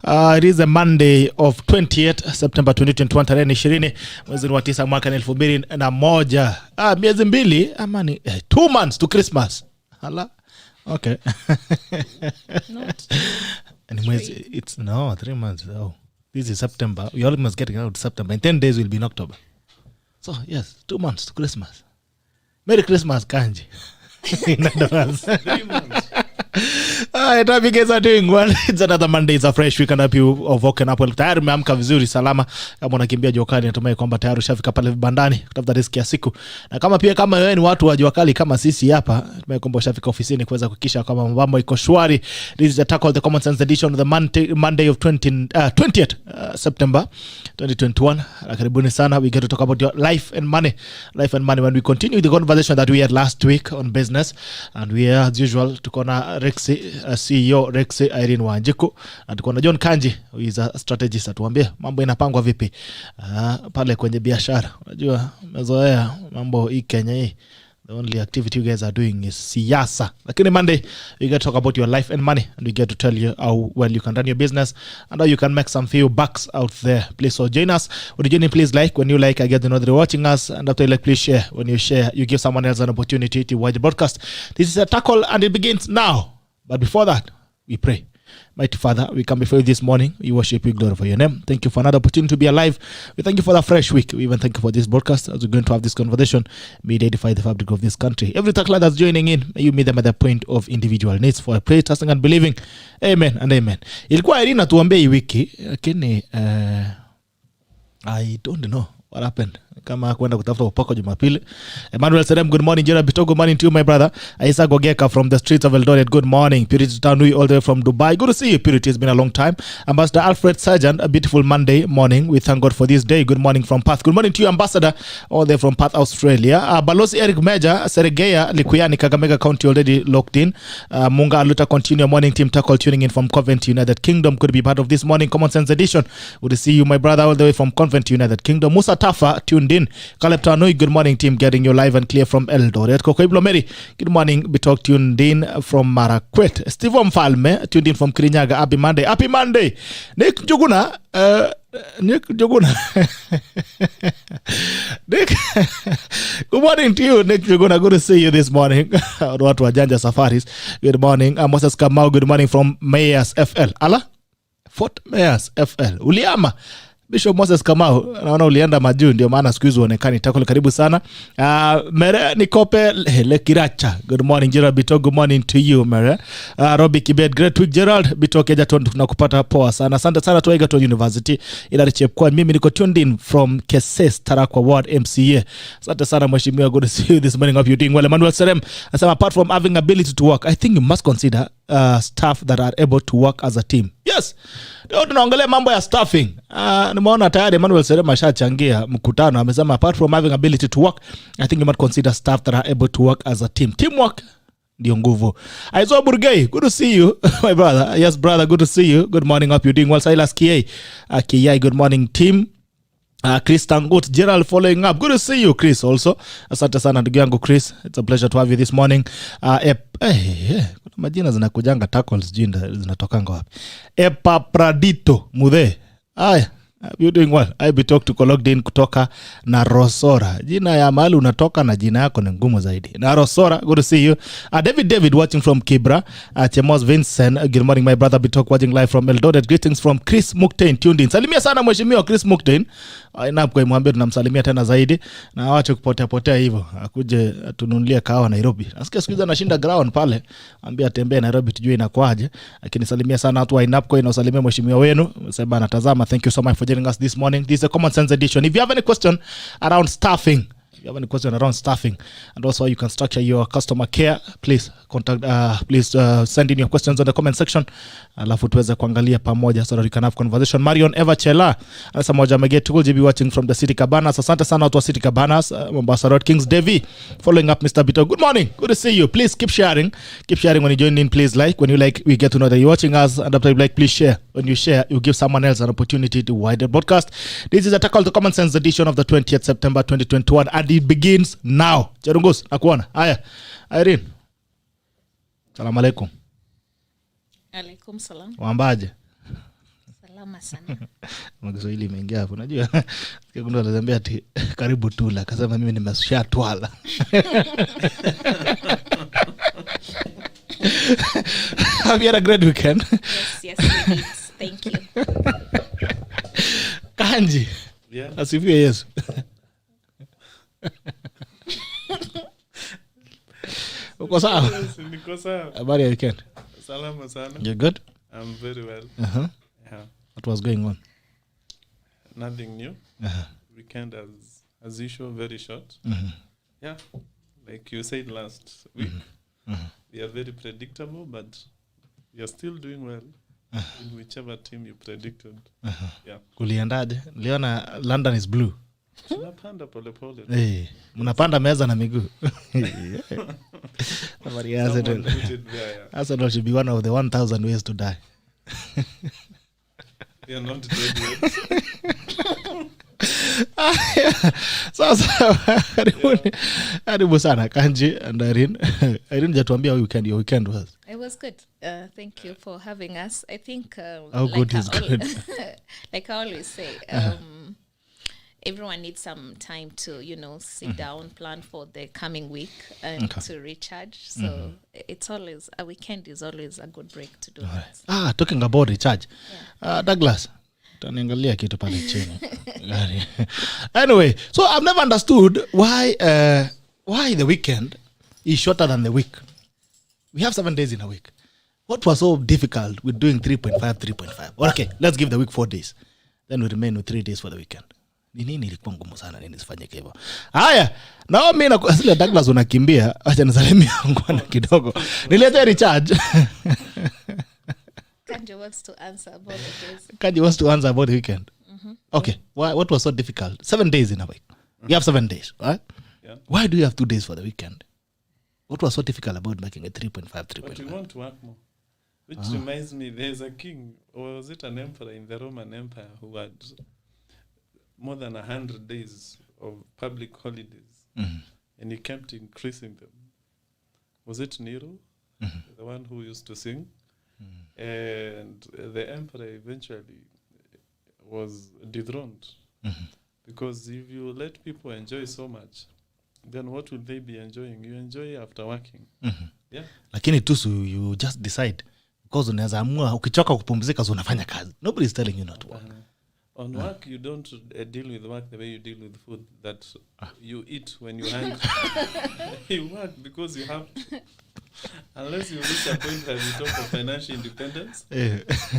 It is a Monday of 28th September 2021, tarehe 20 mwezi wa 9 mwaka 2021. Miezi mbili ama ni 2 months to Christmas. Hala. Okay. It's 3 months. Oh. This is September. We almost getting out of September. In 10 days we'll be in October. So, yes, 2 months to Christmas. Merry Christmas, Kanji. In advance. 3 months. I hope you guys are doing well. It's another Monday. It's a fresh week and I hope you have woken up well. Tayari umeamka vizuri salama. Kama unakimbia jua kali natumai kwamba tayari ushafika pale vibandani kutafuta riziki ya siku. Na kama pia kama wewe ni watu wa jua kali kama sisi hapa, natumai kwamba ushafika ofisini kuweza kuhakikisha kwamba mambo iko shwari. This is the Tackle the Commoncents edition of the Monday of 20th September 2021. Karibuni sana. We get to talk about your life and money. Life and money when we continue the conversation that we had last week on business, and we are as usual tuko na REXE CEO REXE IRENE WANJIKU, na tuko na John Kanji who is a strategist. Atuambie mambo inapangwa vipi pale kwenye biashara. Unajua mezoea mambo hii Kenya hii, the only activity you guys are doing is siasa. Lakini Monday we get to talk about your life and money, and we get to tell you how well you can run your business and how you can make some few bucks out there. Please so join us. When you join in, please like. When you like, I get to know that you're watching us, and after you like, please share. When you share, you give someone else an opportunity to watch the broadcast. This is a Tackle and it begins now. But before that, we pray. Mighty Father, we come before you this morning. We worship you, glorify your name. Thank you for another opportunity to be alive. We thank you for the fresh week. We even thank you for this broadcast as we're going to have this conversation. May it edify the fabric of this country. Every tackler that's joining in, may you meet them at the point of individual needs for a prayer, trusting and believing. Amen and amen. Ilikuwa Irene tuambie hii wiki, lakini I don't know what happened. Kama kwenda kutafuta upako Jumapili. Emmanuel Serem, good morning. Gerald Bito, good morning to you, my brother. Isa Gogeka from the streets of Eldoret, good morning. Purity Tanui all the way from Dubai. Good to see you, Purity. It's been a long time. Ambassador Alfred Sargent, a beautiful Monday morning. We thank God for this day. Good morning from Perth. Good morning to you, Ambassador, all the way from Perth, Australia. Balosi Eric Meja, Seregeya, Likuyani, Kakamega County already locked in. Munga Aluta, continue morning team tackle tuning in from Covent United Kingdom. Could be part of this morning Commoncents edition. Good to see you, my brother, all the way from Covent United Kingdom. Musa Tafa, tuned in. Caleb Tanui, good morning team, getting you live and clear from Eldoret. Koko Iblomeri, good morning. Bitok tuned in from Marakwet. Steve Mfalme, tuned in from Kirinyaga. Happy Monday. Happy Monday. Nick Juguna. Nick, good morning to you, Nick Juguna. Good to see you this morning. Watu wa Janja Safaris. Good morning. Moses Kamau, good morning from Mayors FL. Ala? Fort Mayors FL. Uliama. Bishop Moses Kamau, naona ulienda majuu ndio maana siku hizo uonekani. Tackle karibu sana. Mere Nikope Lekiracha. Good morning Gerald Bito, good morning to you Mere. Robbie Kibet, great week Gerald Bito, Kejaton tunakupata poa sana. Asante sana tu Egerton University. Ila Richepkwa, mimi niko tuned in from Keses Tarakwa Ward MCA. Asante sana mheshimiwa, good to see you this morning. Hope you doing well. Emmanuel Serem, apart from having ability to work, I think you must consider staff that are able to work as a team. Yes. Ndio tunaongelea mambo ya staffing. Nimeona tayari Emmanuel Serema ashachangia mkutano, amesema apart from having ability to work, I think you must consider staff that are able to work as a team. Teamwork ndio nguvu. Aizo Burgay, good to see you my brother. Yes brother, good to see you. Good morning, hope you doing well. Silas Kiai, good morning team. Chris Tangut, Gerald following up. Good to see you Chris also. Asante sana ndugu yangu Chris. It's a pleasure to have you this morning. Majina zinakujanga tackles jinda zinatokanga wapi? Epapradito Mudhe. Aya, you doing well. I be talk to Kologdin kutoka na Rosora. Jina ya mahali unatoka na jina yako ni ngumu zaidi. Na Rosora, good to see you. David watching from Kibra. Chemos Vincent, good morning my brother. Be talk watching live from Eldoret. Greetings from Chris Muktain tuned in. Salimia sana mheshimiwa Chris Muktain. Inapo kwa mwambie tunamsalimia tena zaidi na waache kupotea hivyo. Akuje tununulie kahawa Nairobi. Nasikia siku hizo anashinda ground pale. Ambia tembee Nairobi tujue inakwaje. Lakini salimia sana watu wa Inapco, inaosalimia mheshimiwa wenu. Sema anatazama. Thank you so much for joining us this morning. This is a Commoncents edition. If you have any question around staffing, and also how you can structure your customer care, please send in your questions on the comment section. Alafu tuweze kuangalia pamoja so that we can have conversation. Marion Eva Chela, asa moja Magetu will be watching from the City Cabanas. Asante sana watu wa City Cabanas, Mombasa Road. Kings Devi following up Mr. Bito. Good morning. Good to see you. Please keep sharing. Keep sharing when you join in. Please like. When you like, we get to know that you're watching us. And after you like, please share. When you share, you give someone else an opportunity to widen broadcast. This is a Tackle the Commoncents edition of the 20th September 2021. And it begins now. Cherungus, nakuona. Haya. Irene. Salamu alaikum. Alaikum salam. Wambaje? Salama sana. Kiswahili imeingia hapo unajua. Sikia kuna ananiambia ati karibu tula akasema mimi nimeshatwala. Have you had a great weekend? Yes, we did. Thank you. Kanji. Yeah. Asifiwe Yesu. Uko sawa? Yes, niko sawa. Habari ya weekend? Salama sana. You're good? I'm very well. Uh-huh. Yeah. What was going on? Nothing new. Uh-huh. Weekend as usual, very short. Mm-hmm. Yeah. Like you said last week, we are very predictable, but we are still doing well in whichever team you predicted. Yeah. Kuliendaje? Niliona London is blue. Tunapanda pole pole. Eh, mnapanda meza na miguu. Somebody has it. Someone put it there, yeah. Arsenal should be one of the 1,000 ways to die. We are not dead yet. Sasa karibu sana Kanji and Irene. Irene jatuambia your weekend was. It was good. Thank you for having us. I think How good is good? Like I always say, everyone needs some time to, sit down, plan for the coming week and to recharge. So it's always, a weekend is always a good break to do that. Talking about recharge. Douglas, taniangalia kitu pale chini. Anyway, so I've never understood why the weekend is shorter than the week. We have 7 days in a week. What was so difficult with doing 3.5? Okay, let's give the week 4 days. Then we remain with 3 days for the weekend. Nini ilikuwa ngumu sana nini sifanyike hivyo. Haya, nao mimi na asili Douglas unakimbia, acha nisalimie ngwana kidogo. Nilete recharge. Kanji wants to answer about the days. Kanji wants to answer about the weekend. Okay, what was so difficult? 7 days in a week. You have 7 days, right? Yeah. Why do you have 2 days for the weekend? What was so difficult about making it 3.5? But we want to work more. Which reminds me, there's a king, or was it an emperor in the Roman Empire who had more than 100 days of public holidays, and he kept increasing them. Was it Nero, the one who used to sing? And the emperor eventually was dethroned, because if you let people enjoy so much, then what will they be enjoying? You enjoy after working. Yeah. Lakini tusu you just decide because unaweza amua ukichoka kupumzika so unafanya kazi. Nobody is telling you not to work. On work, you don't deal with work the way you deal with food that you eat when you're hungry. You work because you have to. Unless you reach a point where we talk of financial independence.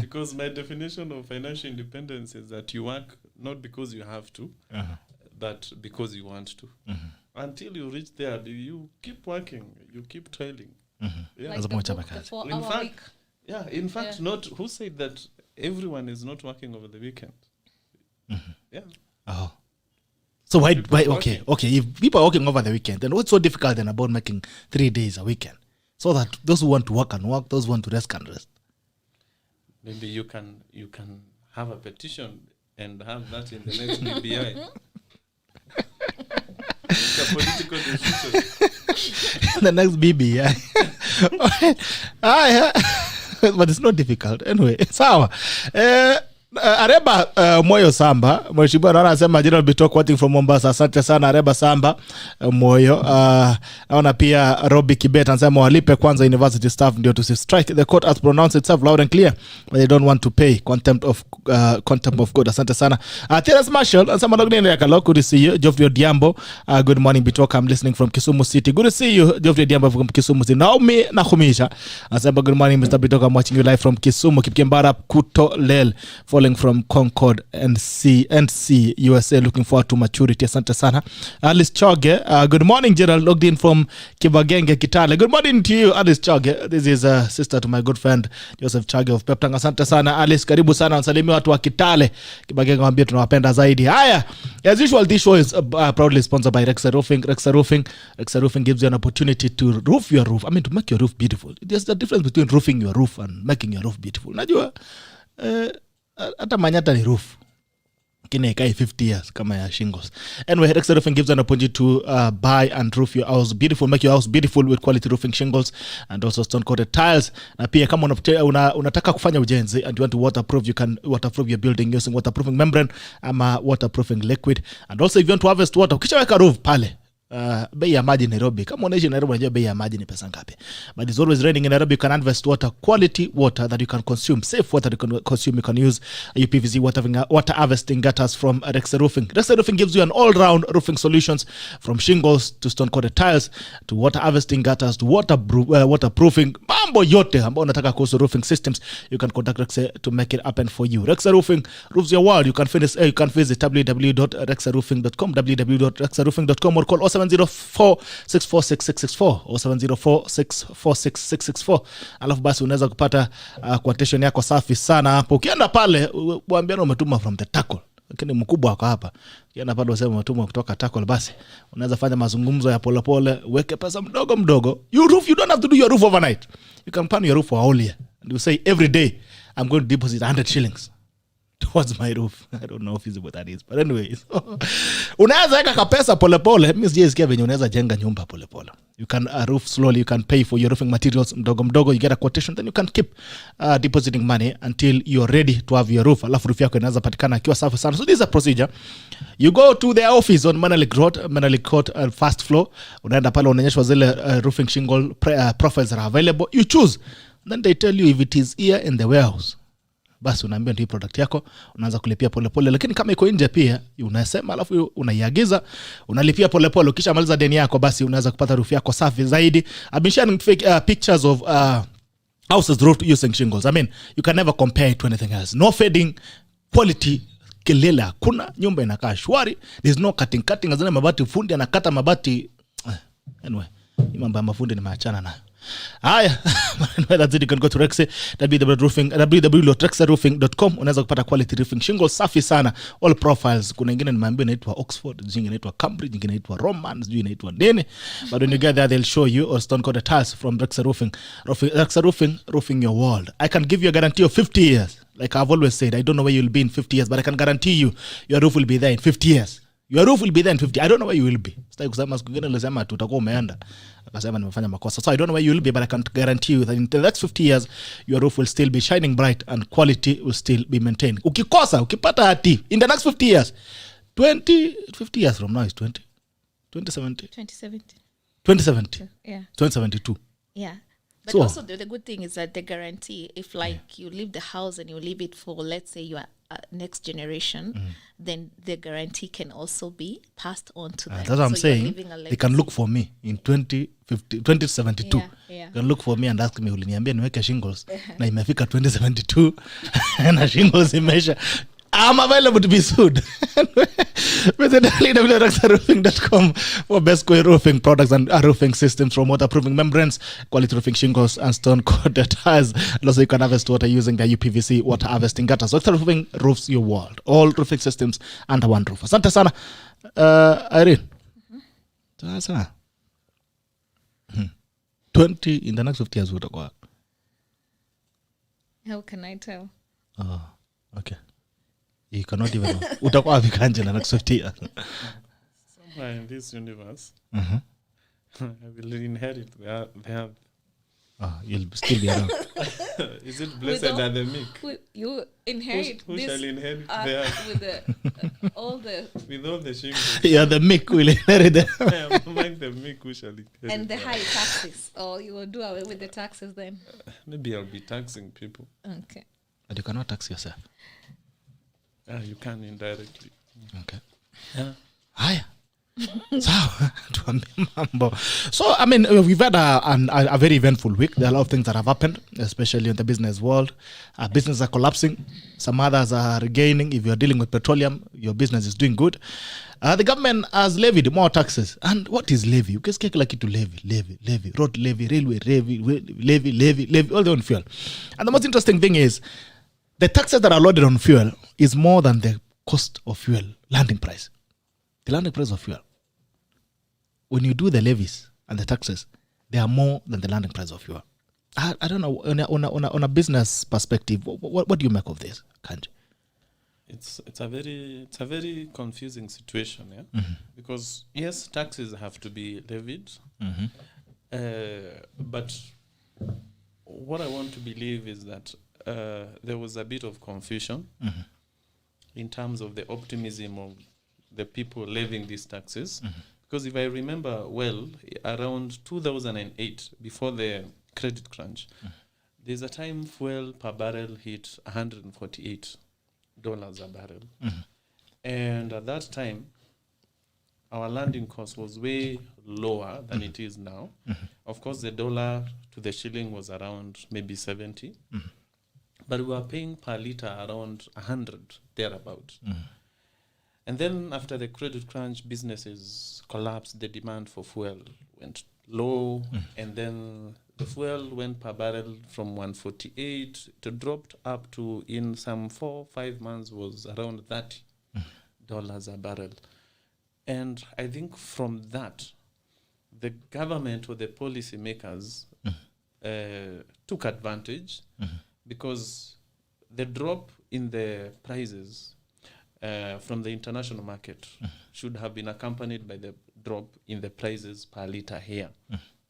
Because my definition of financial independence is that you work not because you have to, but because you want to. Until you reach there, you keep working, you keep toiling. Yeah. Like the 4-hour week. Yeah, in fact, not who said that everyone is not working over the weekend. Yeah. Oh. So why okay, if people are working over the weekend, then what's so difficult then about making 3 days a weekend? So that those who want to work can work, those who want to rest can rest. Maybe you can have a petition and have that in the next BBI. It's a political decision. The next BBI. But it's not difficult. Anyway, sawa. Areba Moyo Samba, Mheshimiwa naona anasema General Bitok watching from Mombasa. Asante sana Areba Samba Moyo. Naona pia Robbie Kibet anasema walipe kwanza university staff ndio to strike. The court has pronounced itself loud and clear but they don't want to pay contempt of God. Asante sana. Terence Marshall anasema logging in Yakalo. Good to see you. Geoffrey Odiambo, good morning Bitok. I'm listening from Kisumu City. Good to see you Geoffrey Odiambo from Kisumu City. Naomi Nakumisha anasema good morning Mr. Bitok. I'm watching you live from Kisumu. Kipkembara Kuto Lel from Concord NC USA. Looking forward to maturity. Asante sana. Alice Choge, good morning Gerald, logged in from Kibagenge Kitale. Good morning to you Alice Choge. This is a sister to my good friend Joseph Choge of Peptang. Asante sana Alice, karibu sana. Wasalimia watu wa Kitale Kibagenge, waambie tunawapenda zaidi. Haya, as usual this show is proudly sponsored by REXE Roofing. REXE Roofing gives you an opportunity to roof your roof. I mean, to make your roof beautiful. There's a difference between roofing your roof and making your roof beautiful. Najua hata Manyata ni roof. lakini haikai 50 years kama ya shingles. Anyway, REXE Roofing gives an opportunity to buy and roof your house beautiful, make your house beautiful with quality roofing shingles and also stone coated tiles. Na pia kama unataka kufanya ujenzi and you want to waterproof, you can waterproof your building using waterproofing membrane ama waterproofing liquid. And also if you want to harvest water, ukishaweka roof pale, bei ya maji Nairobi, kama unaishi Nairobi unajua bei ya maji ni pesa ngapi. But it's always raining in Nairobi. You can harvest water, quality water that you can consume, safe water you can consume. You can use UPVC water harvesting gutters from REXE Roofing. REXE Roofing gives you an all-round roofing solutions, from shingles to stone-coated tiles to water harvesting gutters to waterproofing. Mambo yote ambao unataka kuhusu roofing systems, you can contact REXE to make it happen for you. REXE Roofing roofs your world. You can visit www.rexeroofing.com, www.rexeroofing.com, or call 0704-646-664 or 0704-646-664. Alafu basi unaweza kupata quotation yako safi sana hapo. Ukienda pale uambiana umetuma from the tackle, lakini mkubwa wako hapa. Ukienda pale useme umetuma kutoka tackle, basi unaweza fanya mazungumzo ya polepole, weke pesa mdogo mdogo. You don't have to do your roof overnight. You can plan your roof for a whole year. And you say every day I'm going to deposit 100 shillings towards my roof. I don't know how feasible that is, but anyways, unaweza weka kapesa polepole. Mimi sijasikia venye unaweza jenga nyumba polepole. You can roof slowly. You can pay for your roofing materials mdogo mdogo. You get a quotation, then you can keep depositing money until you're ready to have your roof. Alafu roof yako inaweza patikana ikiwa safi sana. So this is a procedure. You go to their office on Menelik Court, first floor. Unaenda pale unaonyeshwa zile roofing shingle profiles are available. You choose. Then they tell you if it is here in the warehouse. Basi unaambia ndio product yako, unaanza kulipia polepole. Lakini kama iko nje pia unasema, alafu unaiagiza, unalipia polepole. Ukishamaliza deni yako, basi unaweza kupata roof yako safi zaidi. I've been sharing pictures of houses roofed using shingles. I mean, you can never compare it to anything else. No fading, quality, kelele hakuna, nyumba inakaa shwari. There's no cutting. Azina mabati, fundi anakata mabati. Anyway, mambo ya mafundi nimeachana nayo. Haya, that's it. You can go to REXE, www.rexeroofing.com. Unaweza kupata quality roofing shingles safi sana, all profiles. Kuna nyingine nimeambiwa inaitwa Oxford, nyingine inaitwa Cambridge, nyingine inaitwa Roman, nyingine inaitwa nini. But when you get there, they'll show you, or stone coated tiles from REXE Roofing. REXE Roofing, roofing your world. I can give you a guarantee of 50 years. Like I've always said, I don't know where you'll be in 50 years, but I can guarantee you your roof will be there in 50 years. Your roof will be there in 50. I don't know where you will be. Sitaki kusema siku nyingine nilisema tutakuwa umeenda, akasema nimefanya makosa. So I don't know where you will be, but I can guarantee you that in the next 50 years your roof will still be shining bright and quality will still be maintained. Ukipata hati in the next 50 years, 50 years from now is 2070. Yeah. 2072. Yeah. But So, also the good thing is that the guarantee, if you leave the house and you leave it for, let's say, your next generation, then the guarantee can also be passed on to them. That's what I'm saying. They can look for me in 2072. Yeah. They can look for me and ask me, uliniambia niweke shingles na imefika 2072 na shingles imesha. I'm available to be sued. Visit www.rexeroofing.com for best quality roofing products and roofing systems, from waterproofing membranes, quality roofing shingles, and stone-coated tiles. And also you can harvest water using the UPVC water harvesting gutters. So REXE Roofing roofs your world. All roofing systems under one roof. Asante sana, Irene. Sasa 20 in the next 50 years utakuwa. How can I tell? Oh, okay. You cannot even know. Utakuwa wapi Kanje na next 50 years? Somewhere in this universe, I will inherit the earth. You'll still be around. Is it blessed are the meek? You inherit Who this shall inherit the earth? with all the With all the shingles. Yeah, the meek will inherit them. I am among the meek who shall inherit and the earth. high taxes, or you will do away with the taxes then. Maybe I'll be taxing people. Okay. But you cannot tax yourself. You can indirectly. Okay. Yeah. Haya. Sawa, tuambie mambo. So, I mean, we've had a very eventful week. There are a lot of things that have happened, especially in the business world. Businesses are collapsing. Some others are regaining. If you're dealing with petroleum, your business is doing good. The government has levied more taxes. And what is levy? Ukisikia kila kitu levy. Road levy, railway levy, all on fuel. And the most interesting thing is, the taxes that are loaded on fuel is more than the cost of fuel landing price. The landing price of fuel. When you do the levies and the taxes, they are more than the landing price of fuel. I don't know, on a business perspective, what do you make of this, Kanji? It's a very confusing situation, yeah. Because yes, taxes have to be levied, but what I want to believe is that there was a bit of confusion in terms of the optimism of the people levying these taxes. Because if I remember well, around 2008, before the credit crunch, there's a time fuel per barrel hit $148 a barrel. And at that time, our landing cost was way lower than it is now. Of course, the dollar to the shilling was around maybe 70. But we were paying per liter around 100, thereabout. And then after the credit crunch, businesses collapsed. The demand for fuel went low. And then the fuel went per barrel from 148 to dropped up to, in some 4-5 months, was around $30 a barrel. And I think from that, the government or the policy makers took advantage because the drop in the prices from the international market should have been accompanied by the drop in the prices per liter here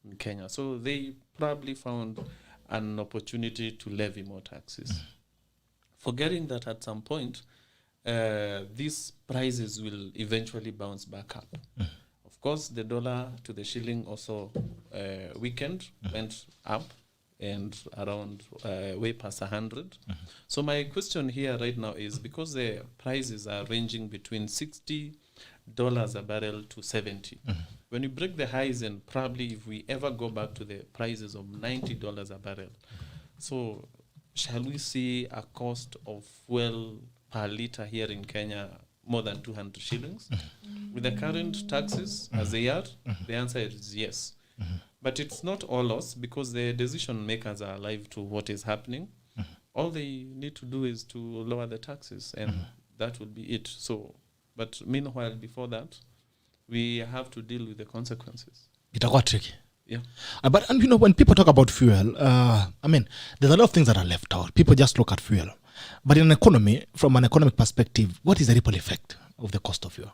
in Kenya. So they probably found an opportunity to levy more taxes, forgetting that at some point these prices will eventually bounce back up. Of course, the dollar to the shilling also weakened, went up and around way past 100. So my question here right now is, because the prices are ranging between $60 a barrel to 70. When you break the highs, and probably if we ever go back to the prices of $90 a barrel, so shall we see a cost of fuel per liter here in Kenya more than 200 shillings? With the current taxes as they are, the answer is yes. But it's not all loss, because the decision makers are alive to what is happening. All they need to do is to lower the taxes, and that will be it. So, but meanwhile, before that, we have to deal with the consequences. Itakuwa tricky. Yeah. But and you know, when people talk about fuel, I mean, there's a lot of things that are left out. People just look at fuel. But in an economy, from an economic perspective, what is the ripple effect of the cost of fuel?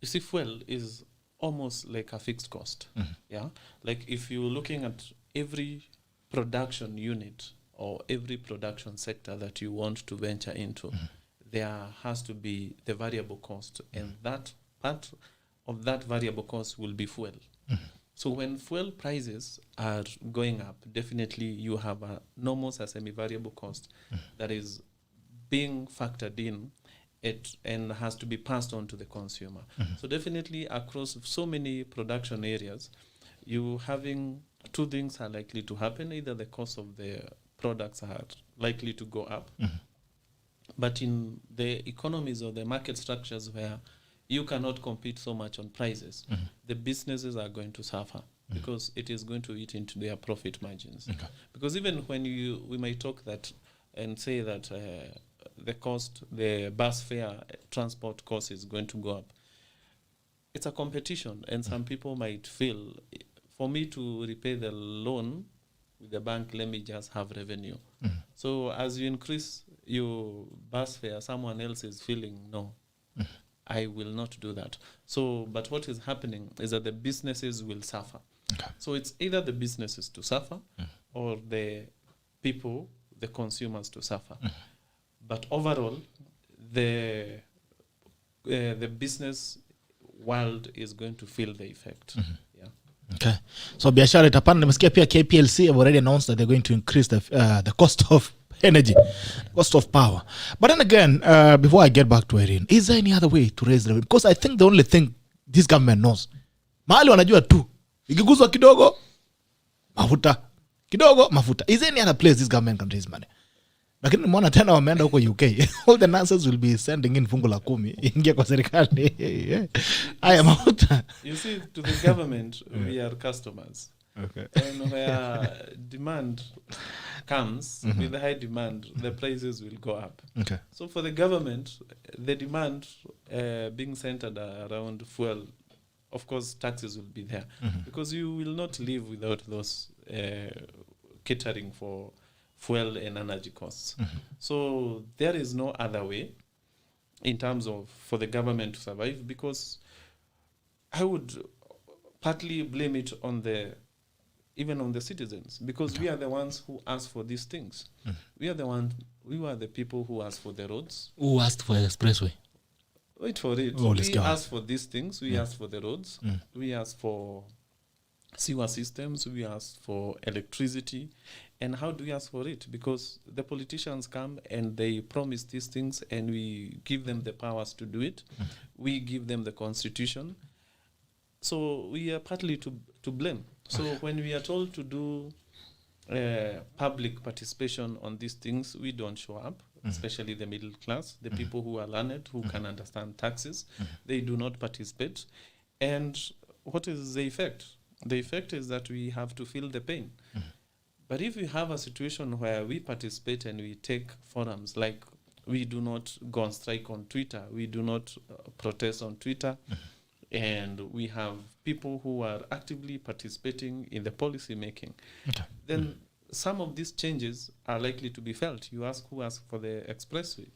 You see, fuel is almost like a fixed cost. Yeah. Like if you're looking at every production unit or every production sector that you want to venture into, there has to be the variable cost, and that part of that variable cost will be fuel. So when fuel prices are going up, definitely you have almost a semi-variable cost that is being factored in it and has to be passed on to the consumer. So definitely across so many production areas, you having two things are likely to happen. Either the cost of the products are likely to go up, but in the economies or the market structures where you cannot compete so much on prices, the businesses are going to suffer because it is going to eat into their profit margins. Because even when we might talk that and say that the bus fare transport cost is going to go up, it's a competition, and some people might feel, for me to repay the loan with the bank, let me just have revenue. So as you increase your bus fare, someone else is feeling, no, I will not do that. So, but what is happening is that the businesses will suffer. So it's either the businesses to suffer or the people, the consumers, to suffer. But overall, the business world is going to feel the effect. Yeah. Okay. So biashara itapanda. Nimesikia pia KPLC have already announced that they're going to increase the cost of energy, cost of power. But then again, before I get back to IRENE, is there any other way to raise revenue? Because I think the only thing this government knows, mahali wanajua tu, ikiguzwa kidogo, mafuta. Kidogo, mafuta. Is there any other place this government can raise money? Lakini nimeona tena wameenda huko UK. All the nurses will be sending in fungu la 10 ingia kwa serikali. Haya mafuta. You see, to the government, we are customers. Okay. And where demand comes, with the high demand, the prices will go up. Okay. So for the government, the demand being centered around fuel, of course, taxes will be there. Because you will not live without those catering for fuel and energy costs. So there is no other way in terms of for the government to survive, because I would partly blame it on even on the citizens, because we are the ones who ask for these things. We are the people who ask for the roads. Who asked for the expressway? Wait for it. Oh, we ask for these things. We ask for the roads. We ask for sewer systems. We ask for electricity. And how do we ask for it? Because the politicians come and they promise these things, and we give them the powers to do it. We give them the constitution. So we are partly to blame. So when we are told to do public participation on these things, we don't show up, especially the middle class, the people who are learned, who can understand taxes. They do not participate. And what is the effect? The effect is that we have to feel the pain. But if we have a situation where we participate and we take forums, like we do not go on strike on Twitter, we do not protest on Twitter, and we have people who are actively participating in the policy making, then some of these changes are likely to be felt. You ask who asked for the expressway.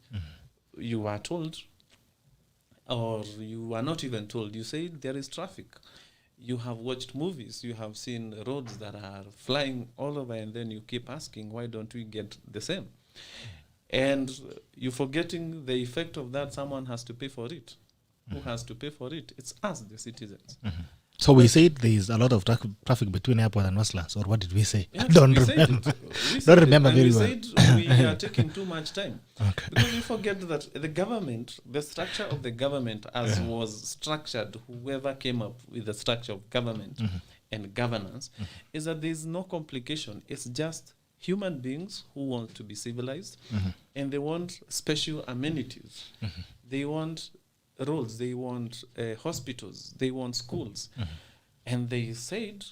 You are told, or you are not even told. You say there is traffic. You have watched movies. You have seen roads that are flying all over, and then you keep asking, why don't we get the same? And you're forgetting the effect of that. Someone has to pay for it. Who has to pay for it? It's us, the citizens. So we said there is a lot of traffic between airport and Westlands, or what did we say? Yes, I don't we remember. Don't remember very we well. Said we are taking too much time. Okay. Because we forget that the government, the structure of the government as was structured, whoever came up with the structure of government and governance, is that there is no complication. It's just human beings who want to be civilized, and they want special amenities. They want roads, they want hospitals, they want schools. And they said,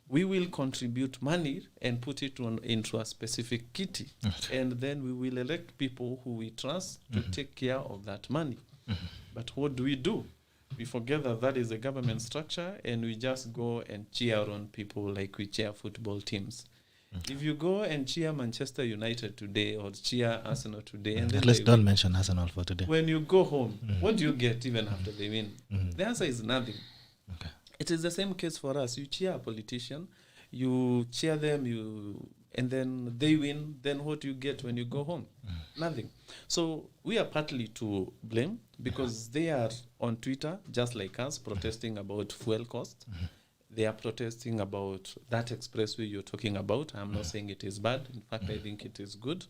we will contribute money and put it into a specific kitty. And then we will elect people who we trust to take care of that money. But what do? We forget that that is a government structure, and we just go and cheer on people like we cheer football teams. If you go and cheer Manchester United today or cheer Arsenal today, and then Let's don't mention Arsenal for today. when you go home, what do you get even after they win? The answer is nothing. Okay. It is the same case for us. You cheer a politician, you cheer them, and then they win. Then what do you get when you go home? Nothing. So we are partly to blame, because they are on Twitter just like us, protesting about fuel costs. They are protesting about that expressway you're talking about. I'm not saying it is bad. In fact, I think it is good.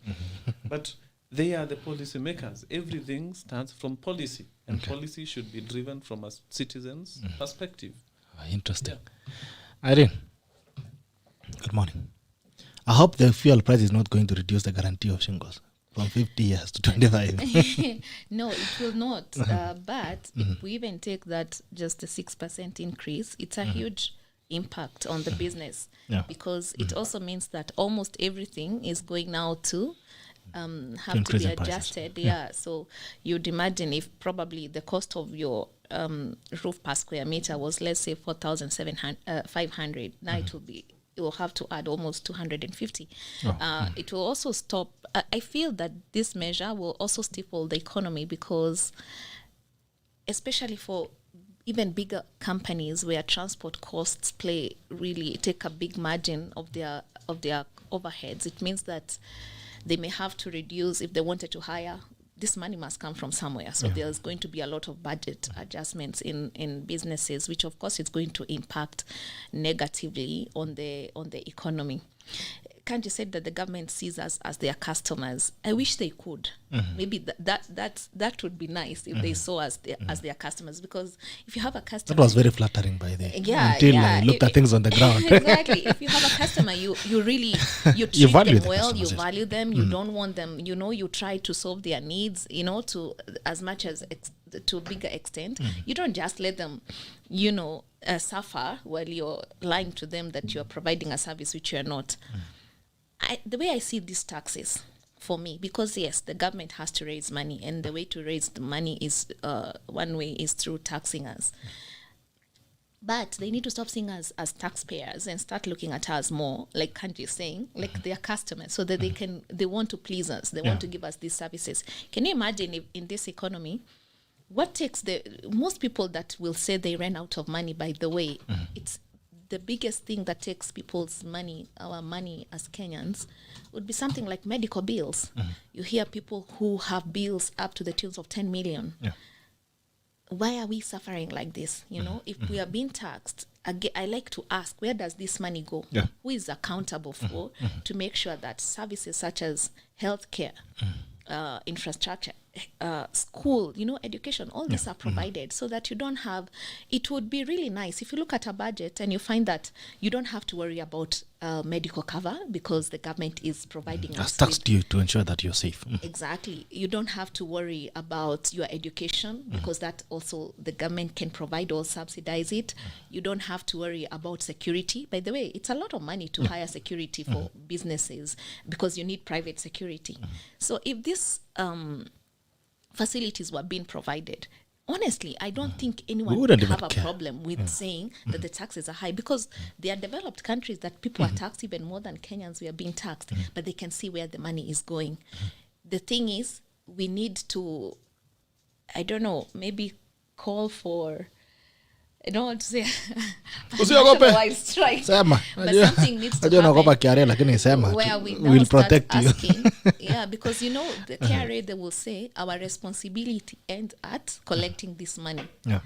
But they are the policy makers. Everything starts from policy, and policy should be driven from a citizen's perspective. Interesting. Irene, good morning. I hope the fuel price is not going to reduce the guarantee of shingles from 50 years to 25. No, it will not. But if we even take that just a 6% increase, it's a huge impact on the business, because it also means that almost everything is going now to have to be adjusted. So you'd imagine if probably the cost of your roof per square meter was, let's say, 4,500. Now it will have to add almost 250. It will also stop. I feel that this measure will also stifle the economy, because especially for even bigger companies where transport costs take a big margin of their overheads, it means that they may have to reduce if they wanted to hire. This money must come from somewhere. So there's going to be a lot of budget adjustments in businesses, which of course is going to impact negatively on the economy. Kanji said that the government sees us as their customers. I wish they could. Maybe that would be nice if they saw us as their customers, because if you have a customer, That was very flattering by the until I looked at things on the ground. Exactly. If you have a customer, you really you treat value them well, you customers, value them, you don't want them, you try to solve their needs, to as much as to a bigger extent. You don't just let them, suffer while you're lying to them that you're providing a service which you're not. The way I see these taxes, for me, because yes, the government has to raise money, and the way to raise the money is one way is through taxing us. But they need to stop seeing us as taxpayers and start looking at us more, like Kanji is saying, like their customers, so that they want to please us. They want to give us these services. Can you imagine if in this economy, what takes most people that will say they ran out of money, by the way, it's the biggest thing that takes people's money, our money as Kenyans, would be something like medical bills. You hear people who have bills up to the tunes of 10 million. Yeah. Why are we suffering like this? You know, if we are being taxed, I like to ask, where does this money go? Yeah. Who is accountable for to make sure that services such as healthcare, infrastructure, school, you know, education, all these are provided so that you don't have, it would be really nice if you look at a budget and you find that you don't have to worry about medical cover because the government is providing us taxed you to ensure that you're safe. Exactly. You don't have to worry about your education because that also the government can provide or subsidize it. You don't have to worry about security. By the way, it's a lot of money to hire security for businesses because you need private security. So if this facilities were being provided, honestly, I don't think anyone would have a problem with saying that the taxes are high because they are developed countries that people are taxed even more than Kenyans. We are being taxed, but they can see where the money is going. The thing is, we need to, I don't know, maybe call for, I don't want to say nationwide strike, but something needs to happen where we now we'll start protect you. asking, because you know the KRA, they will say our responsibility ends at collecting this money. Yeah.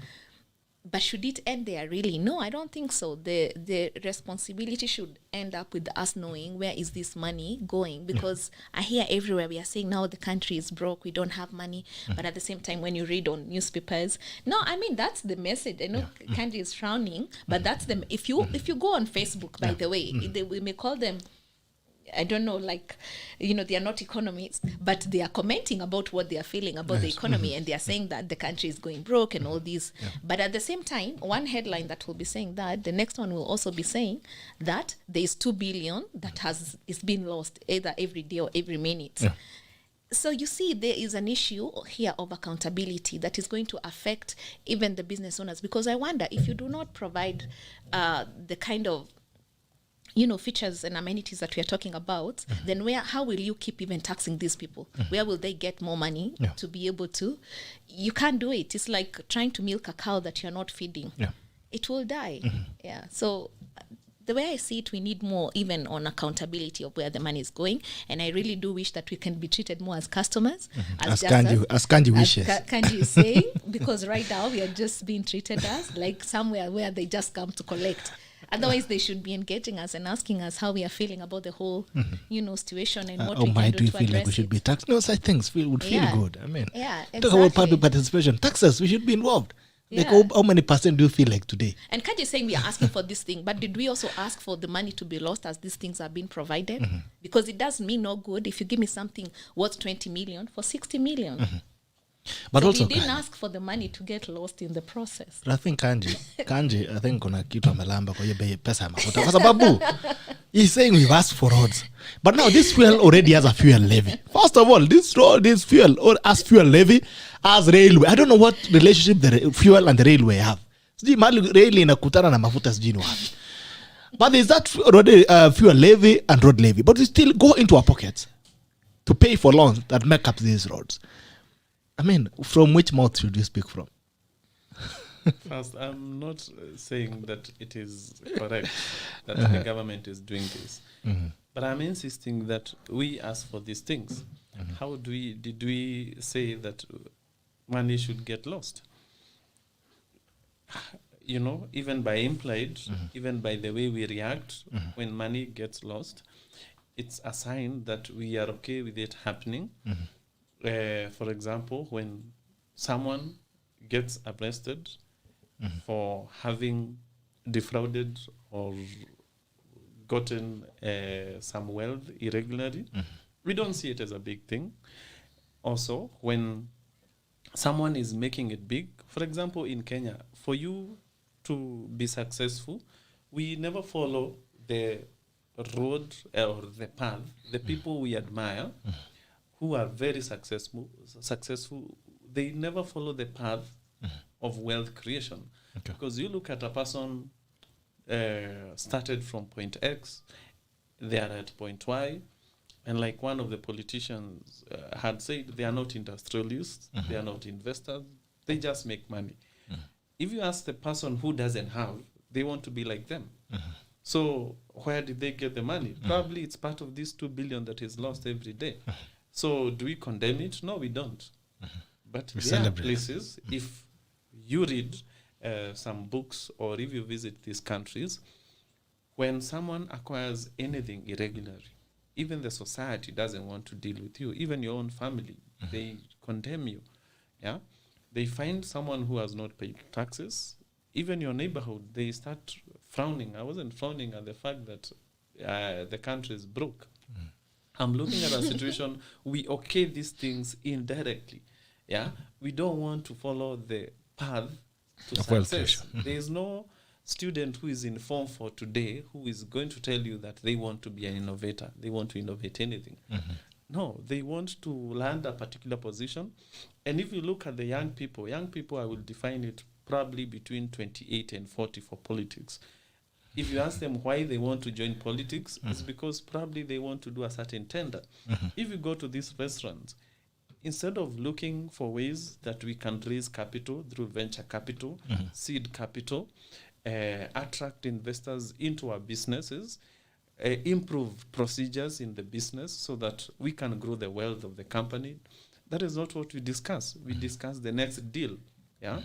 But should it end there really? No, I don't think so. The responsibility should end up with us knowing where is this money going, because I hear everywhere we are saying now the country is broke, we don't have money. But at the same time, when you read on newspapers, no, I mean that's the message. I know Kanji is frowning, but that's the if you go on Facebook, by the way, we may call them, I don't know, like, you know, they are not economists, but they are commenting about what they are feeling about the economy, and they are saying that the country is going broke and all these. But at the same time, one headline that will be saying that, the next one will also be saying that there is 2 billion that is being lost either every day or every minute. So you see, there is an issue here of accountability that is going to affect even the business owners, because I wonder if you do not provide the kind of, you know, features and amenities that we are talking about, then how will you keep even taxing these people? Where will they get more money to be able to? You can't do it. It's like trying to milk a cow that you're not feeding. It will die. So the way I see it, we need more even on accountability of where the money is going. And I really do wish that we can be treated more as customers. As Kanji wishes. Kanji is saying, because right now we are just being treated as like somewhere where they just come to collect. Otherwise, they should be engaging us and asking us how we are feeling about the whole, you know, situation and what we can do to address it. Feel like we should be taxed? No, such things would feel good. I mean, exactly. Talk about public participation. Taxes, we should be involved. Like, how many percent do you feel like today? And Kanji is saying we are asking for this thing, but did we also ask for the money to be lost as these things are being provided? Because it does me no good if you give me something worth 20 million for 60 million. But so also we didn't ask for the money to get lost in the process. But I think Kanji, I think kuna kitu amelamba kwa hiyo pesa ya mafuta. Kwa sababu he's saying we've asked for roads. But now this fuel already has a fuel levy. First of all, this fuel or as fuel levy as railway. I don't know what relationship the fuel and the railway have. Sijui mali railway inakutana na mafuta sijui ni wapi. But there's that fuel levy and road levy. But we still go into our pockets to pay for loans that make up these roads. I mean, from which mouth should we speak from? First, I'm not saying that it is correct that the government is doing this. But I'm insisting that we ask for these things. How did we say that money should get lost? You know, even by implied, even by the way we react when money gets lost, it's a sign that we are okay with it happening. For example, when someone gets arrested for having defrauded or gotten some wealth irregularly, we don't see it as a big thing. Also, when someone is making it big, for example, in Kenya, for you to be successful, we never follow the road or the path, the people we admire, who are very successful, they never follow the path of wealth creation. Okay. Because you look at a person started from point X, they are at point Y, and like one of the politicians had said, they are not industrialists, they are not investors, they just make money. If you ask the person who doesn't have, they want to be like them. So where did they get the money? Probably it's part of this 2 billion that is lost every day. So do we condemn it? No, we don't. But We there are celebrate. places, if you read some books or if you visit these countries, when someone acquires anything irregularly, even the society doesn't want to deal with you. Even your own family, they condemn you. Yeah, they find someone who has not paid taxes. Even your neighborhood, they start frowning. I wasn't frowning at the fact that the country is broke. I'm looking at a situation, we okay these things indirectly. Yeah, we don't want to follow the path to success. There is no student who is in Form 4 today who is going to tell you that they want to be an innovator. They want to innovate anything. No, they want to land a particular position. And if you look at the young people, I will define it probably between 28 and 40 for politics. If you ask them why they want to join politics, it's because probably they want to do a certain tender. If you go to these restaurants, instead of looking for ways that we can raise capital through venture capital, seed capital, attract investors into our businesses, improve procedures in the business so that we can grow the wealth of the company, that is not what we discuss. We discuss the next deal. Yeah.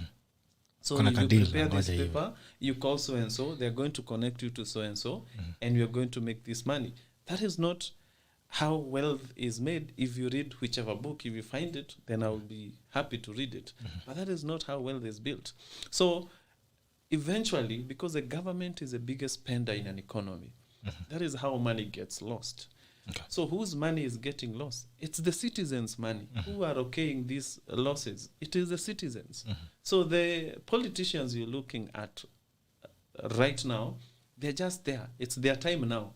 So you prepare this paper, you call so-and-so, they're going to connect you to so-and-so, and you're going to make this money. That is not how wealth is made. If you read whichever book, if you find it, then I will be happy to read it. But that is not how wealth is built. So eventually, because the government is the biggest spender in an economy, that is how money gets lost. Okay. So whose money is getting lost? It's the citizens' money. Who are okaying these losses? It is the citizens. So the politicians you're looking at right now, they're just there. It's their time now.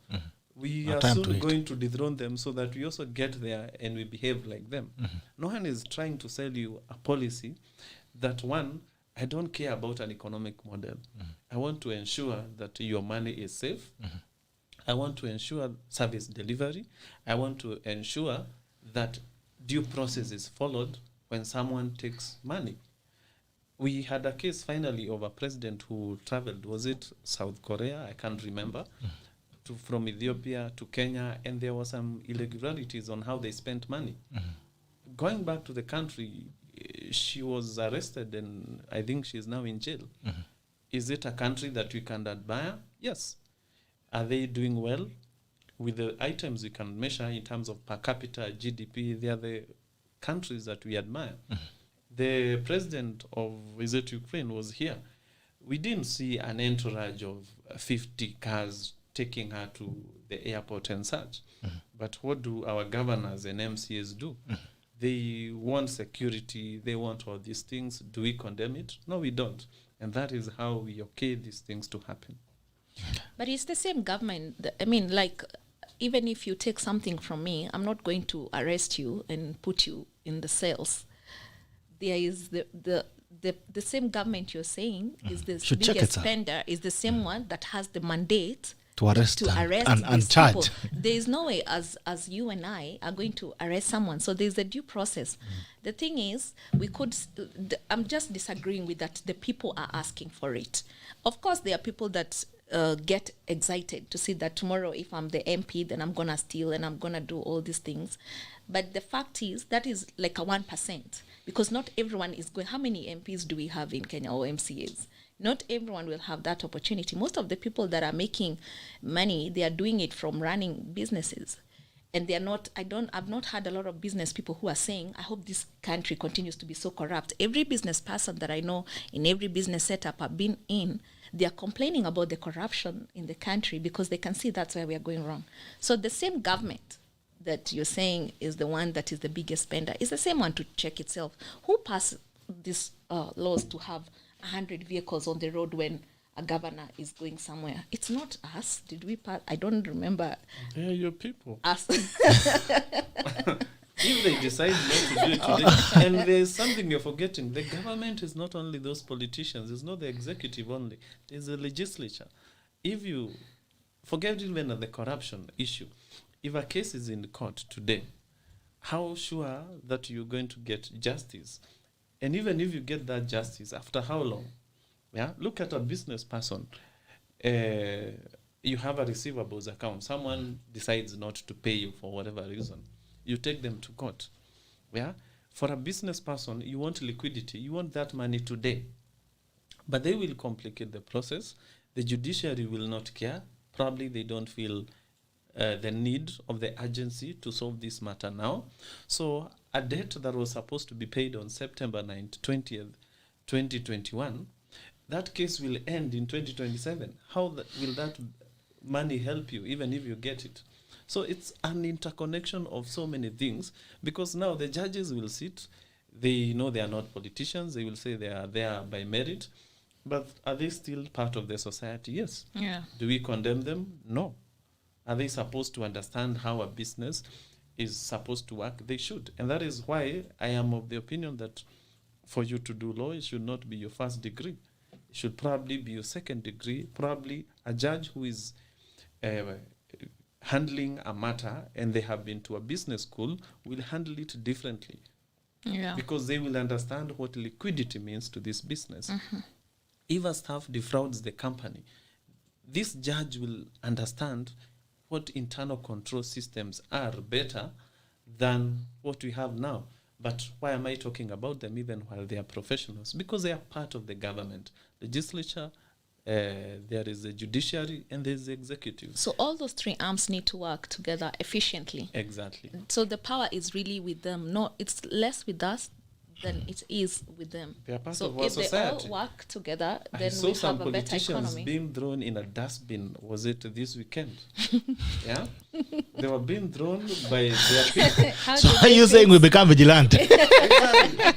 We are soon going to dethrone them so that we also get there and we behave like them. No one is trying to sell you a policy that, one, I don't care about an economic model. I want to ensure that your money is safe. I want to ensure service delivery. I want to ensure that due process is followed when someone takes money. We had a case finally of a president who traveled, was it South Korea? I can't remember, from Ethiopia to Kenya, and there were some irregularities on how they spent money. Going back to the country, she was arrested and I think she's now in jail. Is it a country that we can admire? Yes. Are they doing well? With the items we can measure in terms of per capita GDP, they are the countries that we admire. The president of Ukraine was here. We didn't see an entourage of 50 cars taking her to the airport and such. But what do our governors and MCAs do? They want security, they want all these things. Do we condemn it? No, we don't. And that is how we okay these things to happen. But it's the same government. I mean, like, even if you take something from me, I'm not going to arrest you and put you in the cells. There is the same government you're saying is the biggest spender, is the same one that has the mandate to arrest and charge. People. There is no way as you and I are going to arrest someone. So there's a due process. The thing is, I'm just disagreeing with that. The people are asking for it. Of course, there are people that get excited to see that tomorrow, if I'm the MP, then I'm going to steal and I'm going to do all these things. But the fact is, that is like a 1%, because not everyone is going. How many MPs do we have in Kenya, or MCAs? Not everyone will have that opportunity. Most of the people that are making money, they are doing it from running businesses. And they are not, I've not had a lot of business people who are saying, I hope this country continues to be so corrupt. Every business person that I know in every business setup I've been in, they are complaining about the corruption in the country because they can see that's where we are going wrong. So the same government that you're saying is the one that is the biggest spender is the same one to check itself. Who passed these laws to have 100 vehicles on the road when a governor is going somewhere? It's not us. Did we pass? I don't remember. They're your people. Us. If they decide not to do it today, and there's something you're forgetting, the government is not only those politicians, it's not the executive only, there's the legislature. If you forget even the corruption issue, if a case is in court today, how sure that you're going to get justice? And even if you get that justice, after how long? Yeah, look at a business person. You have a receivables account. Someone decides not to pay you for whatever reason. You take them to court. Yeah, for a business person, you want liquidity. You want that money today. But they will complicate the process. The judiciary will not care. Probably they don't feel the need of the agency to solve this matter now. So a debt that was supposed to be paid on September 9th, 20th, 2021, that case will end in 2027. How will that money help you, even if you get it? So it's an interconnection of so many things, because now the judges will sit, they know they are not politicians, they will say they are there by merit, but are they still part of the society? Yes. Yeah. Do we condemn them? No. Are they supposed to understand how a business is supposed to work? They should. And that is why I am of the opinion that for you to do law, it should not be your first degree. It should probably be your second degree. Probably a judge who is handling a matter and they have been to a business school will handle it differently. Yeah. Because they will understand what liquidity means to this business. If a staff defrauds the company, this judge will understand what internal control systems are better than what we have now. But why am I talking about them even while they are professionals? Because they are part of the government. Legislature, there is the judiciary, and there is the executive. So all those three arms need to work together efficiently. Exactly. So the power is really with them. No, it's less with us than it is with them. They are part so of our if society. they all work together, I then saw we some have a better politicians economy. being thrown in a dustbin. Was it this weekend? Yeah? They were being thrown by their people. So are you saying we become vigilant? Exactly.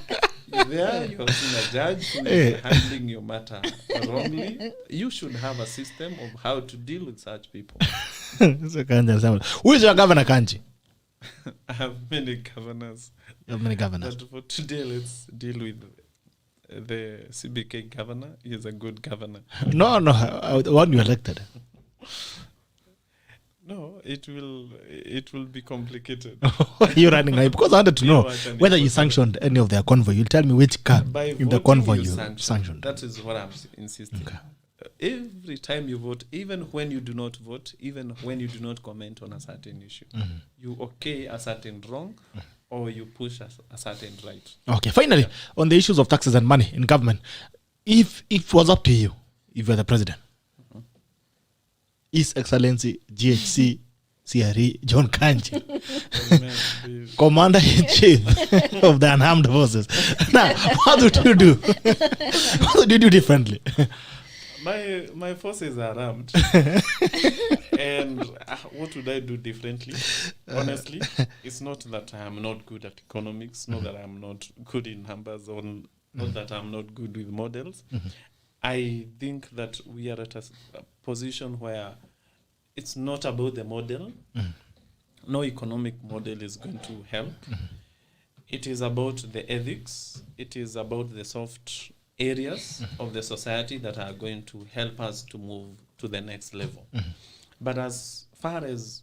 There you have seen a judge who is handling your matter wrongly. You should have a system of how to deal with such people. So Kanji, who is your governor, Kanji? I have many governors. You have many governors. But for today, let's deal with the CBK governor. He is a good governor. No, the one you elected. No, it will be complicated. You're running away because I wanted to know whether you sanctioned any of their convoy. You'll tell me which car By in the voting convoy you you sanctioned. That is what I'm insisting. Okay. Every time you vote, even when you do not vote, even when you do not comment on a certain issue, you okay a certain wrong or you push a certain right. Okay, finally, on the issues of taxes and money in government, if it was up to you, if you're the president, His Excellency GHC CRE John Kanji, Commander-in-Chief of the Unarmed Forces. Now, what would you do? What would you do differently? My forces are armed. And what would I do differently? Honestly, it's not that I am not good at economics, not that I'm not good in numbers, or not that I'm not good with models. I think that we are at a position where it's not about the model. No economic model is going to help. It is about the ethics. It is about the soft areas of the society that are going to help us to move to the next level. But as far as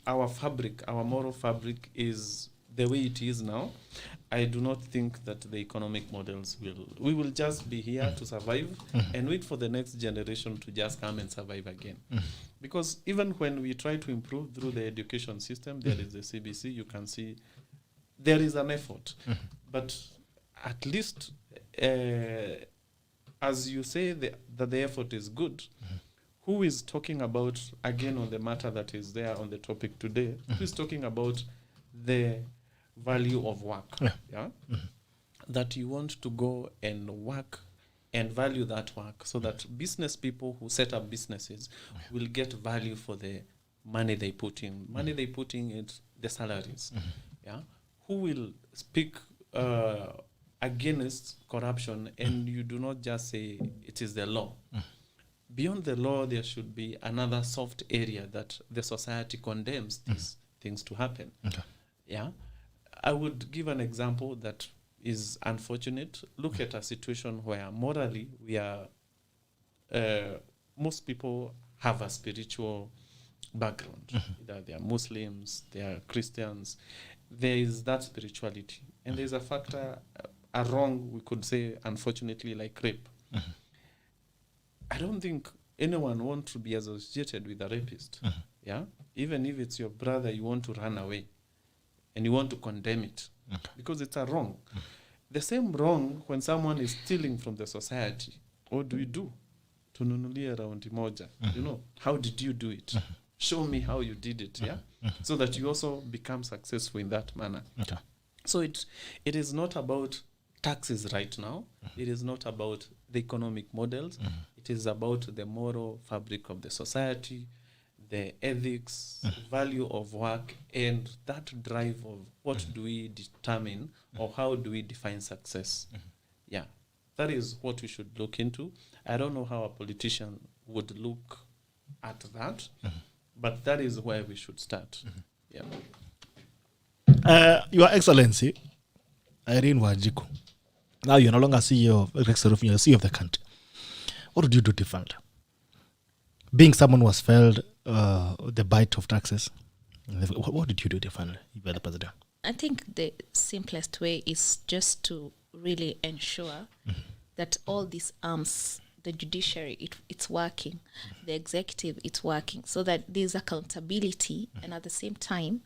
our fabric, our moral fabric is the way it is now, I do not think that the economic models we will just be here to survive and wait for the next generation to just come and survive again. Because even when we try to improve through the education system, there is the CBC, you can see there is an effort. But at least, as you say that the effort is good, who is talking about, again on the matter that is there on the topic today, who is talking about the value of work, that you want to go and work and value that work so that business people who set up businesses will get value for the money they put in. Money they put in is the salaries. Who will speak against corruption, and you do not just say it is the law. Beyond the law, there should be another soft area that the society condemns these things to happen. I would give an example that is unfortunate. Look at a situation where morally we are, most people have a spiritual background. Either they are Muslims, they are Christians. There is that spirituality. And there's a factor, a wrong, we could say, unfortunately, like rape. I don't think anyone wants to be associated with a rapist. Yeah? Even if it's your brother, you want to run away. And you want to condemn it. Because it's a wrong. The same wrong when someone is stealing from the society. What do you do? Tununulia raundi moja. You know, how did you do it? Show me how you did it, yeah? So that you also become successful in that manner. So it is not about taxes right now. It is not about the economic models. It is about the moral fabric of the society, the ethics, value of work, and that drive of what do we determine or how do we define success. Yeah, that is what we should look into. I don't know how a politician would look at that, but that is where we should start. Yeah. Your Excellency, IRENE WANJIKU, now you're no longer CEO of REXE, you're CEO of the country. What did you do differently? Being someone who has felt the bite of taxes, what did you do differently? You were the president. I think the simplest way is just to really ensure that all these arms, the judiciary, it's working, the executive, it's working, so that there's accountability, and at the same time,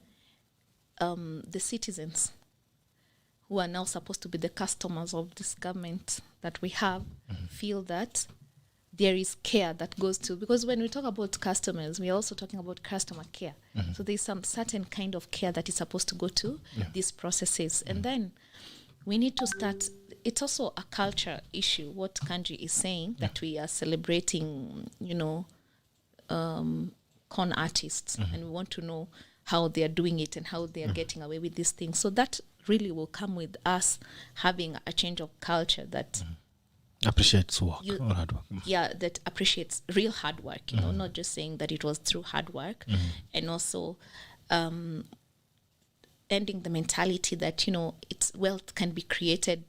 the citizens who are now supposed to be the customers of this government that we have feel that there is care that goes to, because when we talk about customers, we're also talking about customer care. So there's some certain kind of care that is supposed to go to these processes. And then we need to start, it's also a culture issue, what KANJI is saying, that we are celebrating, you know, con artists, and we want to know how they are doing it and how they are getting away with these things. So that really will come with us having a change of culture that appreciates work or hard work. Yeah, that appreciates real hard work, you know, not just saying that it was through hard work, and also ending the mentality that, you know, it's wealth can be created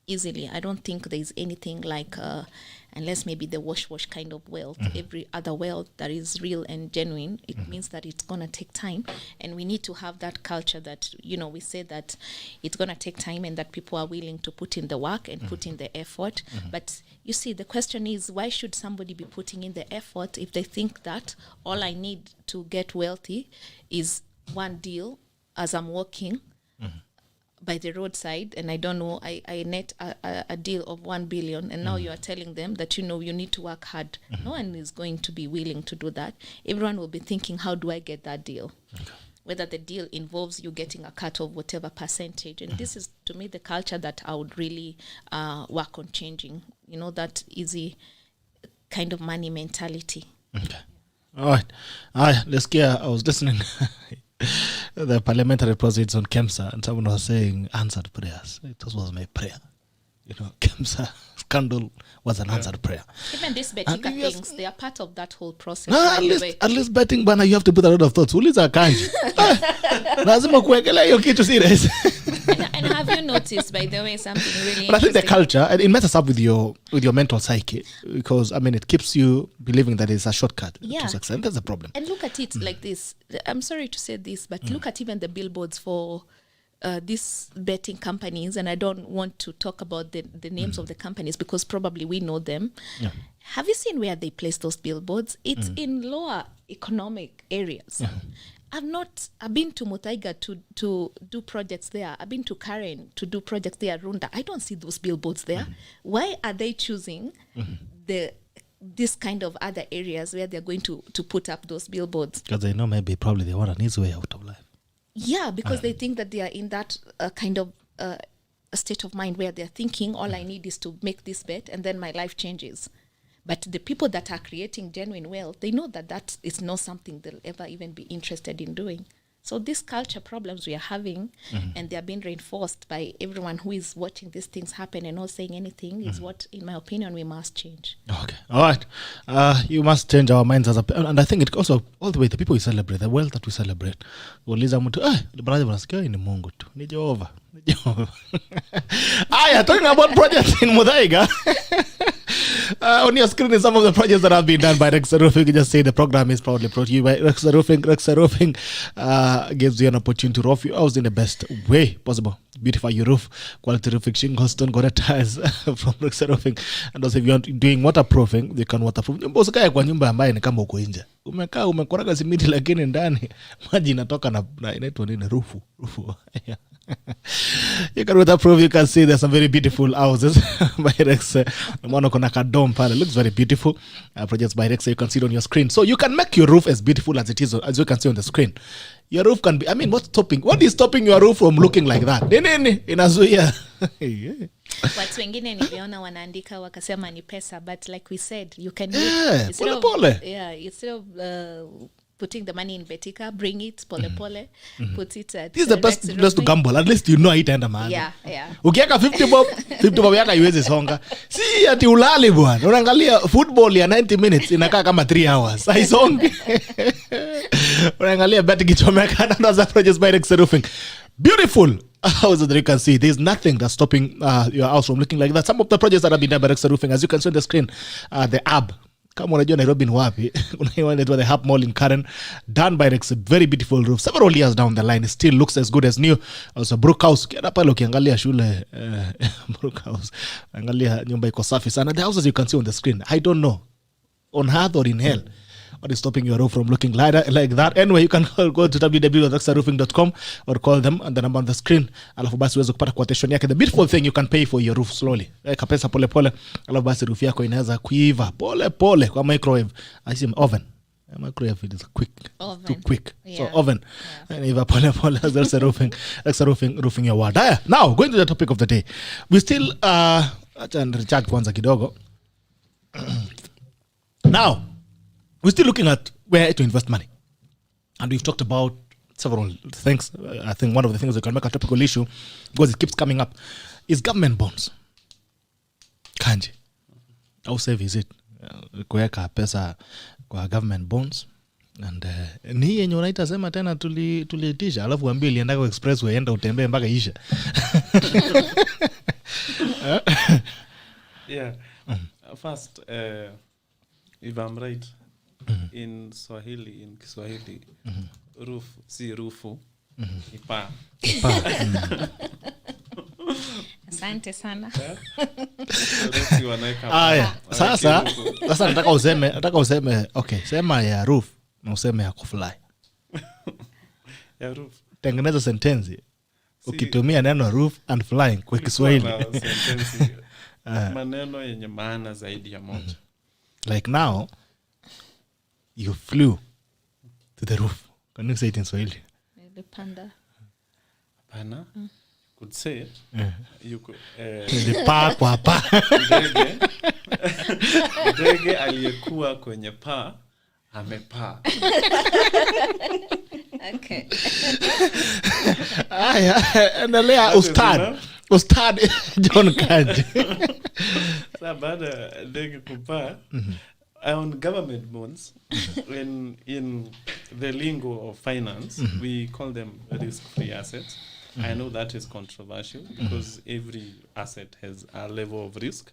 easily. I don't think there's anything like, unless maybe the wash kind of wealth, every other wealth that is real and genuine, it means that it's going to take time. And we need to have that culture that, you know, we say that it's going to take time and that people are willing to put in the work and put in the effort. But you see, the question is, why should somebody be putting in the effort if they think that all I need to get wealthy is one deal as I'm walking by the roadside, and I don't know, I net a deal of 1 billion, and now you are telling them that, you know, you need to work hard. No one is going to be willing to do that. Everyone will be thinking, how do I get that deal? Whether the deal involves you getting a cut of whatever percentage. And this is, to me, the culture that I would really work on changing, you know, that easy kind of money mentality. Okay. All right, let's get, I was listening the parliamentary proceeds on KEMSA, and someone was saying answered prayers. It was my prayer. You know, KEMSA scandal was an answered prayer. Even these Betika things, they are part of that whole process. No, at least betting banner, you have to put a lot of thoughts. Who is a kanji? Lazima kuwekela hiyo kitu serious. And have you noticed, by the way, something really But I think the culture, and it messes up with your mental psyche, because I mean it keeps you believing that it's a shortcut to success. And that's a problem. And look at it like this. I'm sorry to say this, but look at even the billboards for these betting companies, and I don't want to talk about the names of the companies because probably we know them. Have you seen where they place those billboards? It's in lower economic areas. I've been to Mutaiga to do projects there. I've been to Karen to do projects there, Runda. I don't see those billboards there. Why are they choosing this kind of other areas where they're going to put up those billboards? Because they know maybe probably they want an easy way out of life. Yeah, because they think that they are in that kind of a state of mind where they're thinking, all I need is to make this bet and then my life changes. But the people that are creating genuine wealth, they know that that is not something they'll ever even be interested in doing. So these culture problems we are having, and they are being reinforced by everyone who is watching these things happen and not saying anything, is what, in my opinion, we must change. Okay. All right. You must change our minds and I think it also, all the way, the people we celebrate, the wealth that we celebrate. Uliza mtu, brother, unasikia ni Mungu tu. Ni Jehova. Talking about projects in Muthaiga. On your screen is some of the projects that have been done by REXE Roofing. You just say the program is proudly brought to you by REXE Roofing. REXE Roofing gives you an opportunity to roof your house in the best way possible. Beautify your roof, quality roofing, shingles, stone, got tires from REXE Roofing. And also if you're doing waterproofing, you can waterproof. Usikae kwa nyumba ambaye ni kama uko nje. Umekaa umekoroga simiti lakini ndani maji inatoka na inaitwa nini, rufu. You can waterproof. You can see there's some very beautiful houses by REXE. It looks very beautiful. Projects by REXE, you can see it on your screen. So you can make your roof as beautiful as it is, as you can see on the screen. Your roof can be, what is stopping your roof from looking like that? Inazuia. Watu wengine niliona wanaandika wakasema ni pesa, but like we said, you can do it. Instead of putting the money in Betika, bring it pole, put it at... This is the best place to gamble. At least you know itaenda mahali. Yeah. Ukiweka 50 bob yaka iweze songa. Si ati ulali bwana. Unaangalia football ya 90 minutes inakaa kama 3 hours. Haisongi. Unaangalia beti kichomeka. Another projects by REXE Roofing. Beautiful houses that you can see. There's nothing that's stopping your house from looking like that. Some of the projects that have been done by REXE Roofing, as you can see on the screen, the AB. Kama unajua Nairobi ni wapi, unaitwa the Hub Mall in Karen, done by REXE, very beautiful roof. Several years down the line, it still looks as good as new. Also Brook House, kienda pale ukiangalia shule Brook House, angalia nyumba iko safi sana. The houses you can see on the screen, I don't know, on earth or in hell, what is stopping your roof from looking like that. Anyway, you can go to www.rexeroofing.com or call them on the number on the screen. Alafu basi uweze kupata quotation yake. The beautiful thing, you can pay for your roof slowly. Kapesa pole pole. Alafu basi roof yako inaweza kuiva pole pole kwa microwave. I see oven. Microwave is quick. Oven. Too quick. Yeah. So oven. And iva pole pole. REXE roofing your word. Now, going to the topic of the day. We still acha recharge kwanza kidogo. Now, we're still looking at where to invest money. And we've talked about several things. I think one of the things that can make a topical issue, because it keeps coming up, is government bonds. Kanji. How safe is it? Kuweka pesa kwa government bonds. And ni yenye unaita sema tena tuliitisha. Alafu ambie ilienda kwa expressway, enda utembee mpaka isha. Yeah. First, if I'm right, in Kiswahili, roof si rufu, ni paa. Asante sana. Sasa nataka useme okay, sema ya roof na useme ya kufly. Ya roof. Tengeneza sentensi ukitumia neno roof and flying kwa Kiswahili. Maneno yenye maana zaidi ya moja. Like now, you flew to the roof. Can you say it in Swahili? Nilipanda. Pana? Could say it. You could. Nilipaa kwa paa. Ndege aliyekuwa kwenye paa amepaa. Okay. Endelea Ustad John Kanji. Sasa baada ndege kupaa, on government bonds, in the lingo of finance, we call them risk-free assets. I know that is controversial because every asset has a level of risk.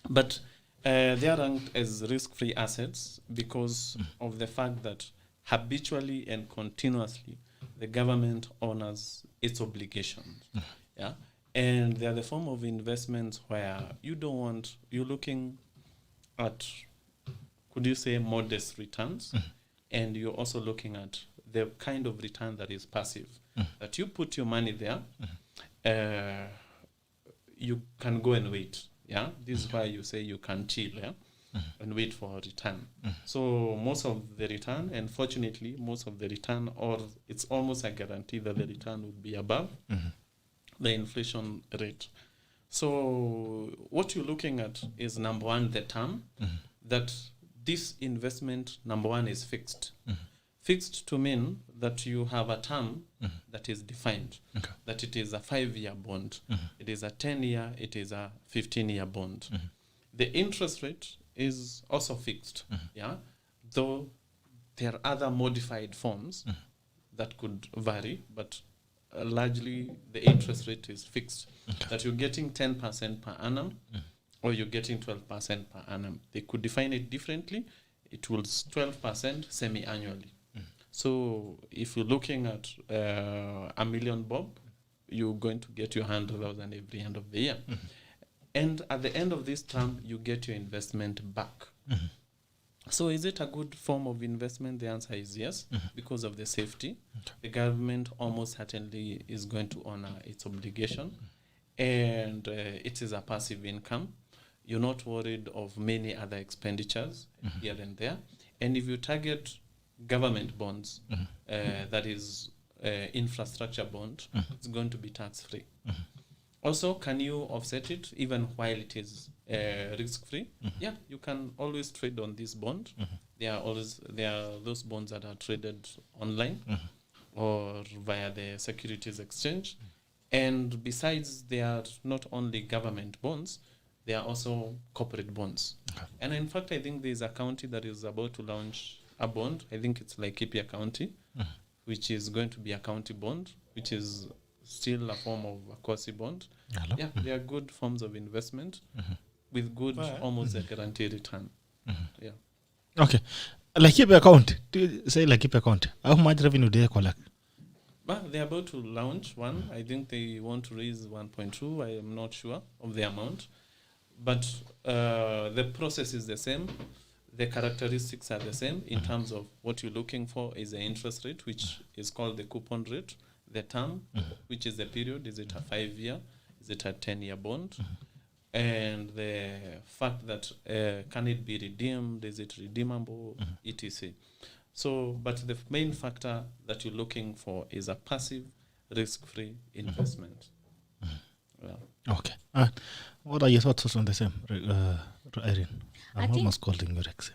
But they are ranked as risk-free assets because of the fact that habitually and continuously the government honors its obligations. Yeah, and they are the form of investments where you're looking at, could you say, modest returns, and you're also looking at the kind of return that is passive. That you put your money there, you can go and wait. Yeah, this is why you say you can chill, yeah, and wait for a return. So most of the return, and fortunately, most of the return, or it's almost a guarantee that the return would be above the inflation rate. So what you're looking at is, number one, the term, that this investment, number one, is fixed. Fixed to mean that you have a term that is defined, that it is a 5-year bond, it is a 10-year, it is a 15-year bond. The interest rate is also fixed, though there are other modified forms that could vary, but largely the interest rate is fixed, that you're getting 10% per annum or you're getting 12% per annum. They could define it differently. It was 12% semi-annually. So if you're looking at a million bob, you're going to get your 100,000 every end of the year. And at the end of this term, you get your investment back. So is it a good form of investment? The answer is yes, because of the safety. The government almost certainly is going to honor its obligation. And it is a passive income. You're not worried of many other expenditures here and there. And if you target government bonds, that is infrastructure bond, it's going to be tax-free. Also, can you offset it even while it is risk-free? Yeah, you can always trade on this bond. There are those bonds that are traded online or via the securities exchange. And besides, they are not only government bonds, they are also corporate bonds. And in fact, I think there's a county that is about to launch a bond. I think it's like Laikipia County, which is going to be a county bond, which is still a form of a quasi bond. Yeah, they are good forms of investment with good, almost a guaranteed return. Yeah. Okay. Laikipia County, say Laikipia County, how much revenue do they collect? But they're about to launch one. I think they want to raise 1.2. I am not sure of the amount. But the process is the same. The characteristics are the same in terms of what you're looking for is the interest rate, which is called the coupon rate, the term, which is the period. Is it a 5-year? Is it a 10-year bond? And the fact that can it be redeemed? Is it redeemable? etc. So, but the main factor that you're looking for is a passive, risk-free investment. Yeah. Okay. What are your thoughts on the same, Irene? I'm almost calling you REXE.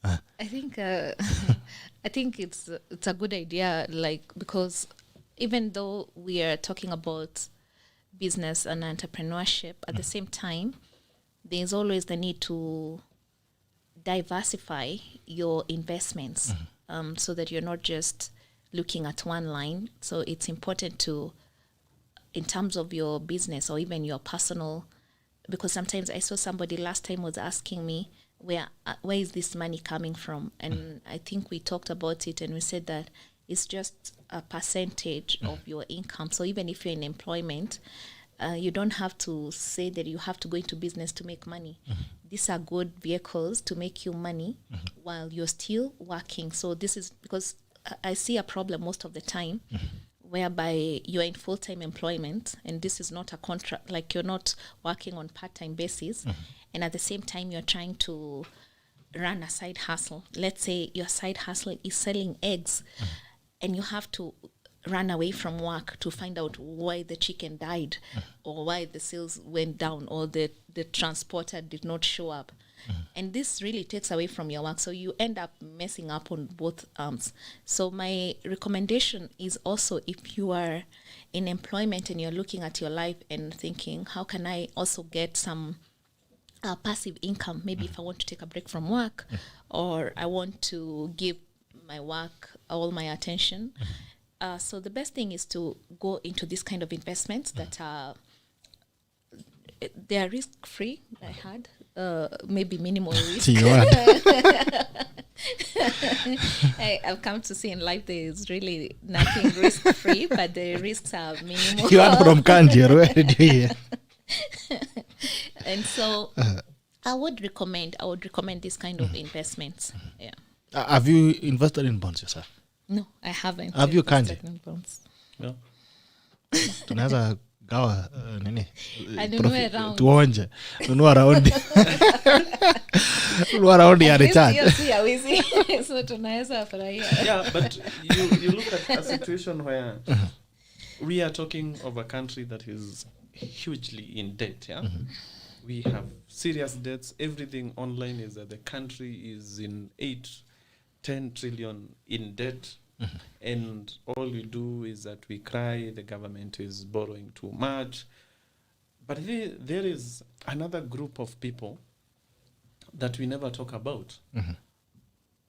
I think I think it's a good idea, like, because even though we are talking about business and entrepreneurship, at the same time, there's always the need to diversify your investments, so that you're not just looking at one line. So it's important to, in terms of your business or even your personal, because sometimes I saw somebody last time was asking me, where is this money coming from? And I think we talked about it and we said that it's just a percentage of your income. So even if you're in employment, you don't have to say that you have to go into business to make money. These are good vehicles to make you money while you're still working. So this is because I see a problem most of the time whereby you're in full-time employment and this is not a contract, like you're not working on part-time basis, and at the same time you're trying to run a side hustle. Let's say your side hustle is selling eggs, and you have to run away from work to find out why the chicken died, or why the sales went down, or the transporter did not show up. And this really takes away from your work. So you end up messing up on both arms. So my recommendation is also, if you are in employment and you're looking at your life and thinking, how can I also get some passive income? Maybe if I want to take a break from work, or I want to give my work all my attention. So the best thing is to go into this kind of investments that are, they are risk-free. I had maybe minimal risk. I've come to see in life there is really nothing risk-free, but the risks are minimal. You are from KANJI, where did you hear? And so I would recommend this kind of investments. Yeah. Have you invested in bonds yourself? No, I haven't. Have you KANJI? No. Tunaweza gawa nini? Anunue round. Tuonje. Nunua raundi. Nunua raundi ya recharge. So tunaweza furahia. Yeah, but you look at a situation where we are talking of a country that is hugely in debt, yeah? We have serious debts. Everything online is that the country is in 8-10 10 trillion in debt, and all we do is that we cry the government is borrowing too much. But there is another group of people that we never talk about.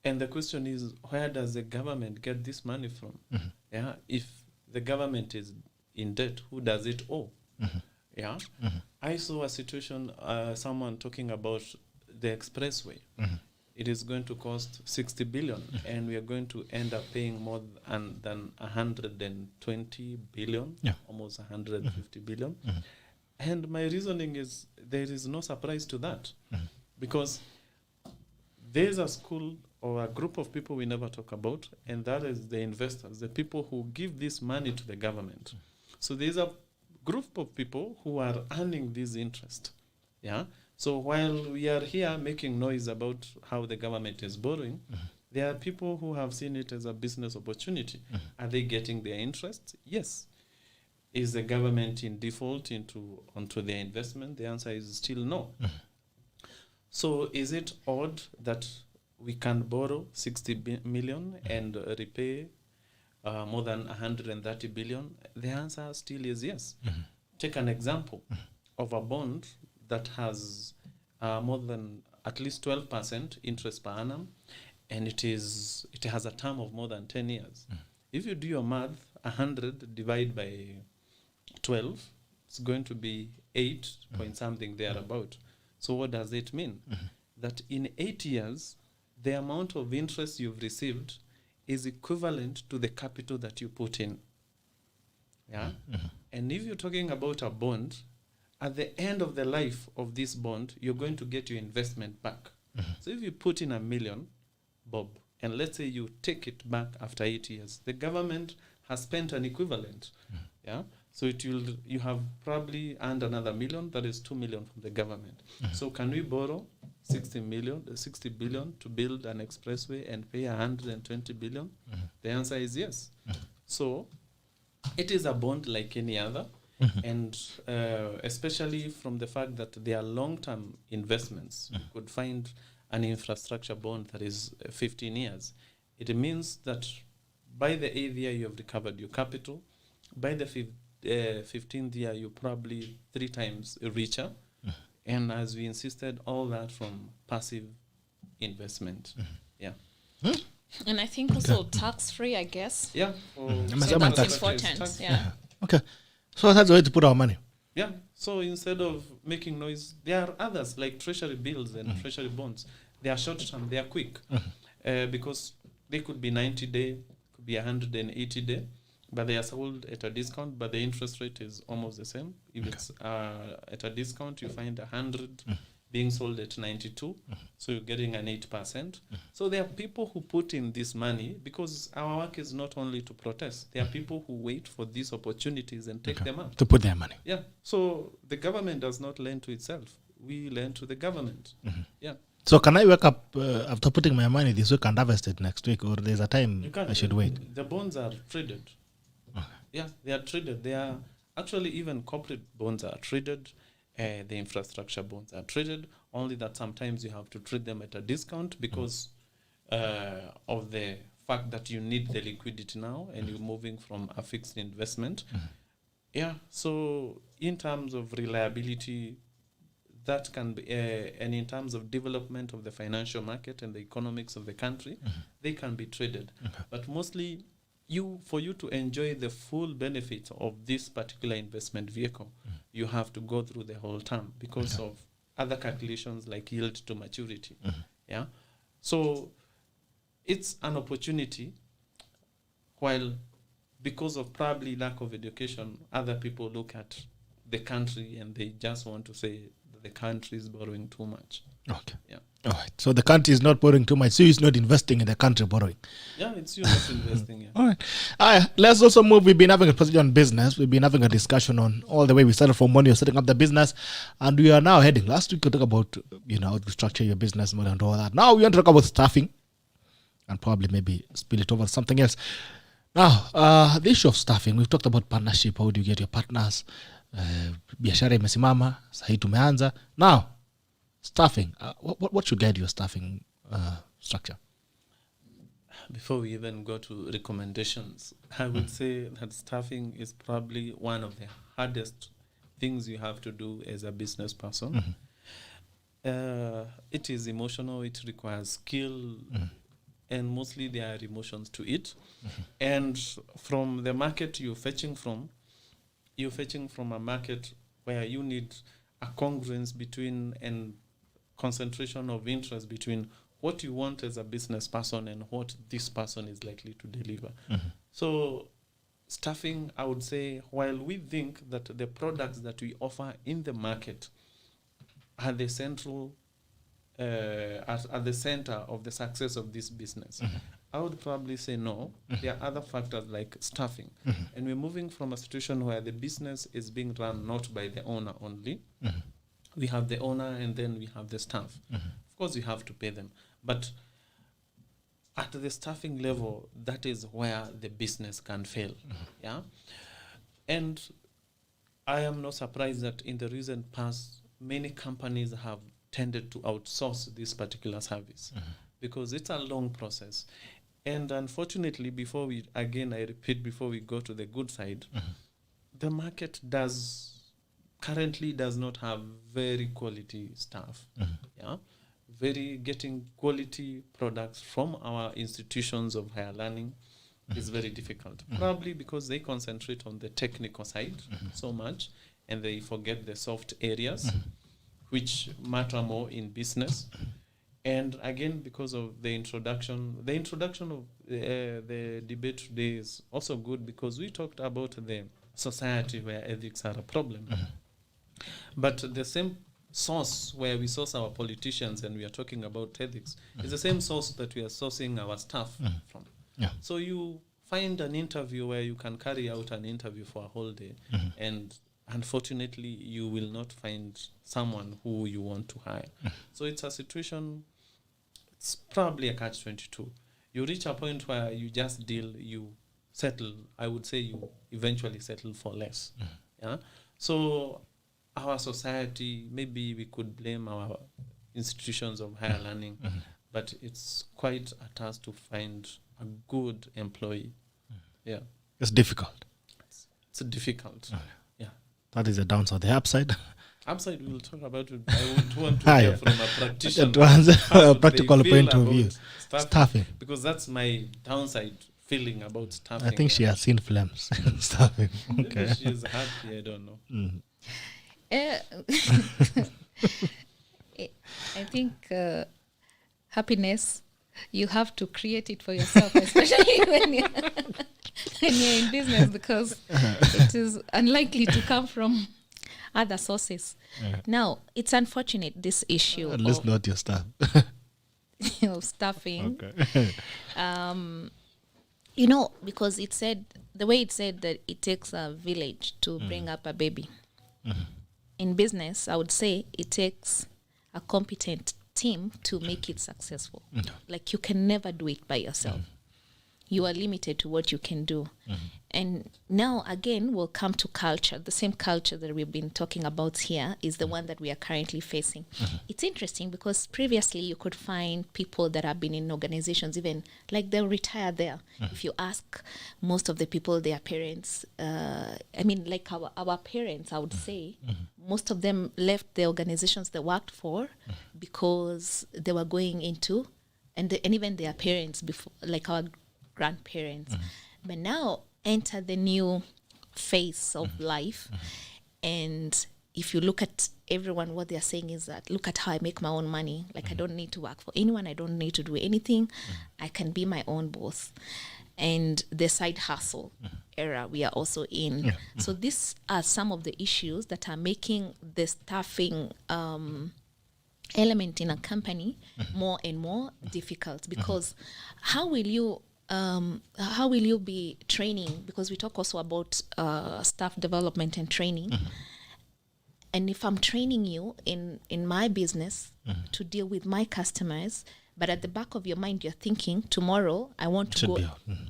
And the question is, where does the government get this money from? Yeah, if the government is in debt, who does it owe? Yeah, I saw a situation, someone talking about the expressway. It is going to cost 60 billion, and we are going to end up paying more than 120 billion, almost 150 billion. And my reasoning is there is no surprise to that, because there's a school or a group of people we never talk about, and that is the investors, the people who give this money to the government. So there's a group of people who are earning this interest. Yeah. So while we are here making noise about how the government is borrowing, there are people who have seen it as a business opportunity. Are they getting their interest? Yes. Is the government in default onto their investment? The answer is still no. So is it odd that we can borrow 60 million and repay more than 130 billion? The answer still is yes. Take an example of a bond that has more than at least 12% interest per annum, and it has a term of more than 10 years. If you do your math, 100 divided by 12, it's going to be 8 point something thereabout. So what does it mean? That in 8 years, the amount of interest you've received is equivalent to the capital that you put in. Yeah. And if you're talking about a bond, at the end of the life of this bond, you're going to get your investment back. So if you put in $1 million, Bob, and let's say you take it back after 8 years, the government has spent an equivalent. Yeah. So you have probably earned another $1 million, that is $2 million from the government. So can we borrow 60 billion to build an expressway and pay 120 billion? The answer is yes. So it is a bond like any other. And especially from the fact that they are long-term investments, you could find an infrastructure bond that is 15 years. It means that by the 8th year, you have recovered your capital. By the 15th year, you're probably 3 times richer. And as we insisted, all that from passive investment. Yeah. And I think also tax-free, I guess. Yeah. So that's important. Yeah. Okay. So that's the way to put our money. Yeah. So instead of making noise, there are others like treasury bills and treasury bonds. They are short-term. They are quick. Because they could be 90-day, could be 180-day, but they are sold at a discount, but the interest rate is almost the same. If it's at a discount, you find 100 being sold at 92, so you're getting an 8%. So there are people who put in this money because our work is not only to protest. There are people who wait for these opportunities and take them up. To put their money. Yeah. So the government does not lend to itself. We lend to the government. Yeah. So can I wake up after putting my money this week and harvest it next week, or there's a time I should wait? The bonds are traded. Okay. Yeah, they are traded. They are actually, even corporate bonds are traded. The infrastructure bonds are traded, only that sometimes you have to trade them at a discount because of the fact that you need the liquidity now and you're moving from a fixed investment. Yeah, so in terms of reliability, that can be, and in terms of development of the financial market and the economics of the country, they can be traded. But mostly, for you to enjoy the full benefit of this particular investment vehicle, you have to go through the whole term because of other calculations like yield to maturity. Yeah. So it's an opportunity, while because of probably lack of education, other people look at the country and they just want to say that the country is borrowing too much. Okay. Yeah. All right. So the country is not borrowing too much. So it's not investing in the country borrowing. Yeah, it's you not investing. Yeah. All right. Let's also move. We've been having a position on business. We've been having a discussion on all the way we started from when you're setting up the business, and we are now heading. Last week we talked about how to structure your business model and all that. Now we want to talk about staffing, and probably maybe spill it over to something else. Now the issue of staffing. We've talked about partnership. How do you get your partners? Biashara imesimama. Sahi tumeanza. Now, staffing. What should guide your staffing structure? before we even go to recommendations, I would say that staffing is probably one of the hardest things you have to do as a business person. It is emotional, it requires skill, and mostly there are emotions to it. And from the market you're fetching from a market where you need a congruence between and concentration of interest between what you want as a business person and what this person is likely to deliver. So staffing, I would say, while we think that the products that we offer in the market are the central, at the center of the success of this business, I would probably say no. There are other factors like staffing. And we're moving from a situation where the business is being run not by the owner only. We have the owner and then we have the staff. Of course, you have to pay them. But at the staffing level, that is where the business can fail. Yeah. And I am not surprised that in the recent past, many companies have tended to outsource this particular service because it's a long process. And unfortunately, before we go to the good side, the market currently does not have very quality staff. Yeah. Getting quality products from our institutions of higher learning is very difficult. Probably because they concentrate on the technical side so much and they forget the soft areas which matter more in business. And again, because of the introduction of the debate today is also good because we talked about the society where ethics are a problem. But the same source where we source our politicians and we are talking about ethics is the same source that we are sourcing our staff from. So you find an interview where you can carry out an interview for a whole day and unfortunately you will not find someone who you want to hire. So it's a situation, it's probably a catch-22. You reach a point where you just you settle, I would say you eventually settle for less. Yeah. So our society, maybe we could blame our institutions of higher learning, but it's quite a task to find a good employee. Yeah. It's difficult. It's difficult. Yeah. That is the downside. The upside? Upside, we'll talk about it. I would want to hear from a practitioner. A practical point of view. Staffing. Because that's my downside feeling about staffing. I think she has seen flames. Staffing. Okay. Maybe she's happy, I don't know. I think happiness, you have to create it for yourself, especially when you're in business, because it is unlikely to come from other sources. Now, it's unfortunate, this issue at least not your staff. of staffing. Okay. Because the way it said that it takes a village to bring up a baby. In business, I would say it takes a competent team to make it successful. Like, you can never do it by yourself. You are limited to what you can do. And now, again, we'll come to culture. The same culture that we've been talking about here is the one that we are currently facing. It's interesting because previously you could find people that have been in organizations, even like they'll retire there. If you ask most of the people, their parents, like our parents, I would say, most of them left the organizations they worked for because they were going into, and even their parents before, like our grandparents. But now enter the new phase of life. And if you look at everyone, what they're saying is that, look at how I make my own money. Like, I don't need to work for anyone. I don't need to do anything. I can be my own boss. And the side hustle era we are also in. So these are some of the issues that are making the staffing element in a company more and more difficult, because how will you be training? Because we talk also about staff development and training. And if I'm training you in my business to deal with my customers, but at the back of your mind you're thinking, tomorrow I want to go,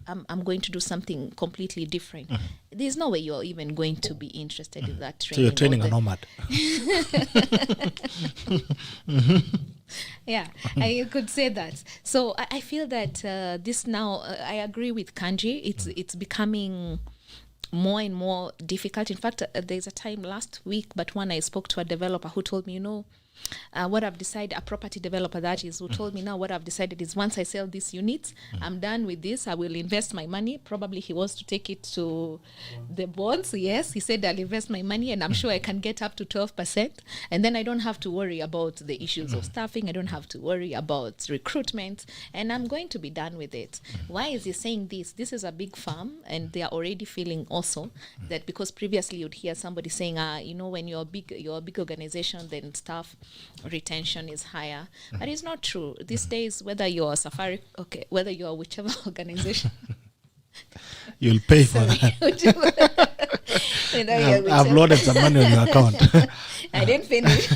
I'm going to do something completely different. There's no way you're even going to be interested in that training. So you're training a nomad. Yeah, I could say that. So I feel that this now, I agree with Kanji. It's becoming more and more difficult. In fact, there's a time last week, but when I spoke to a developer who told me, what I've decided, a property developer that is, who told me now what I've decided is once I sell these units, I'm done with this. I will invest my money. Probably he wants to take it to the bonds. Yes, he said I'll invest my money and I'm sure I can get up to 12%. And then I don't have to worry about the issues of staffing. I don't have to worry about recruitment. And I'm going to be done with it. Why is he saying this? This is a big firm and they are already feeling also that because previously you'd hear somebody saying, when you're a big organization, then staff retention is higher. But it's not true. These days, whether you're whether you're whichever organization, you'll pay for that. I've loaded some money on your account. I didn't finish.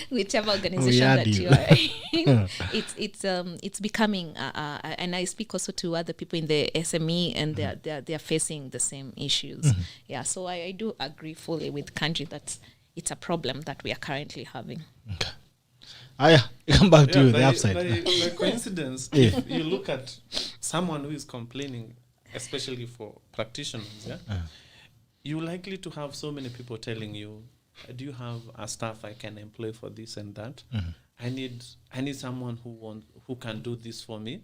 Whichever organization that you are in, it's becoming, and I speak also to other people in the SME, and they're facing the same issues. Yeah, so I do agree fully with Kanji that it's a problem that we are currently having. Okay. Come back to the upside. By coincidence, if you look at someone who is complaining, especially for practitioners, you're likely to have so many people telling you, do you have a staff I can employ for this and that? I need someone who can do this for me.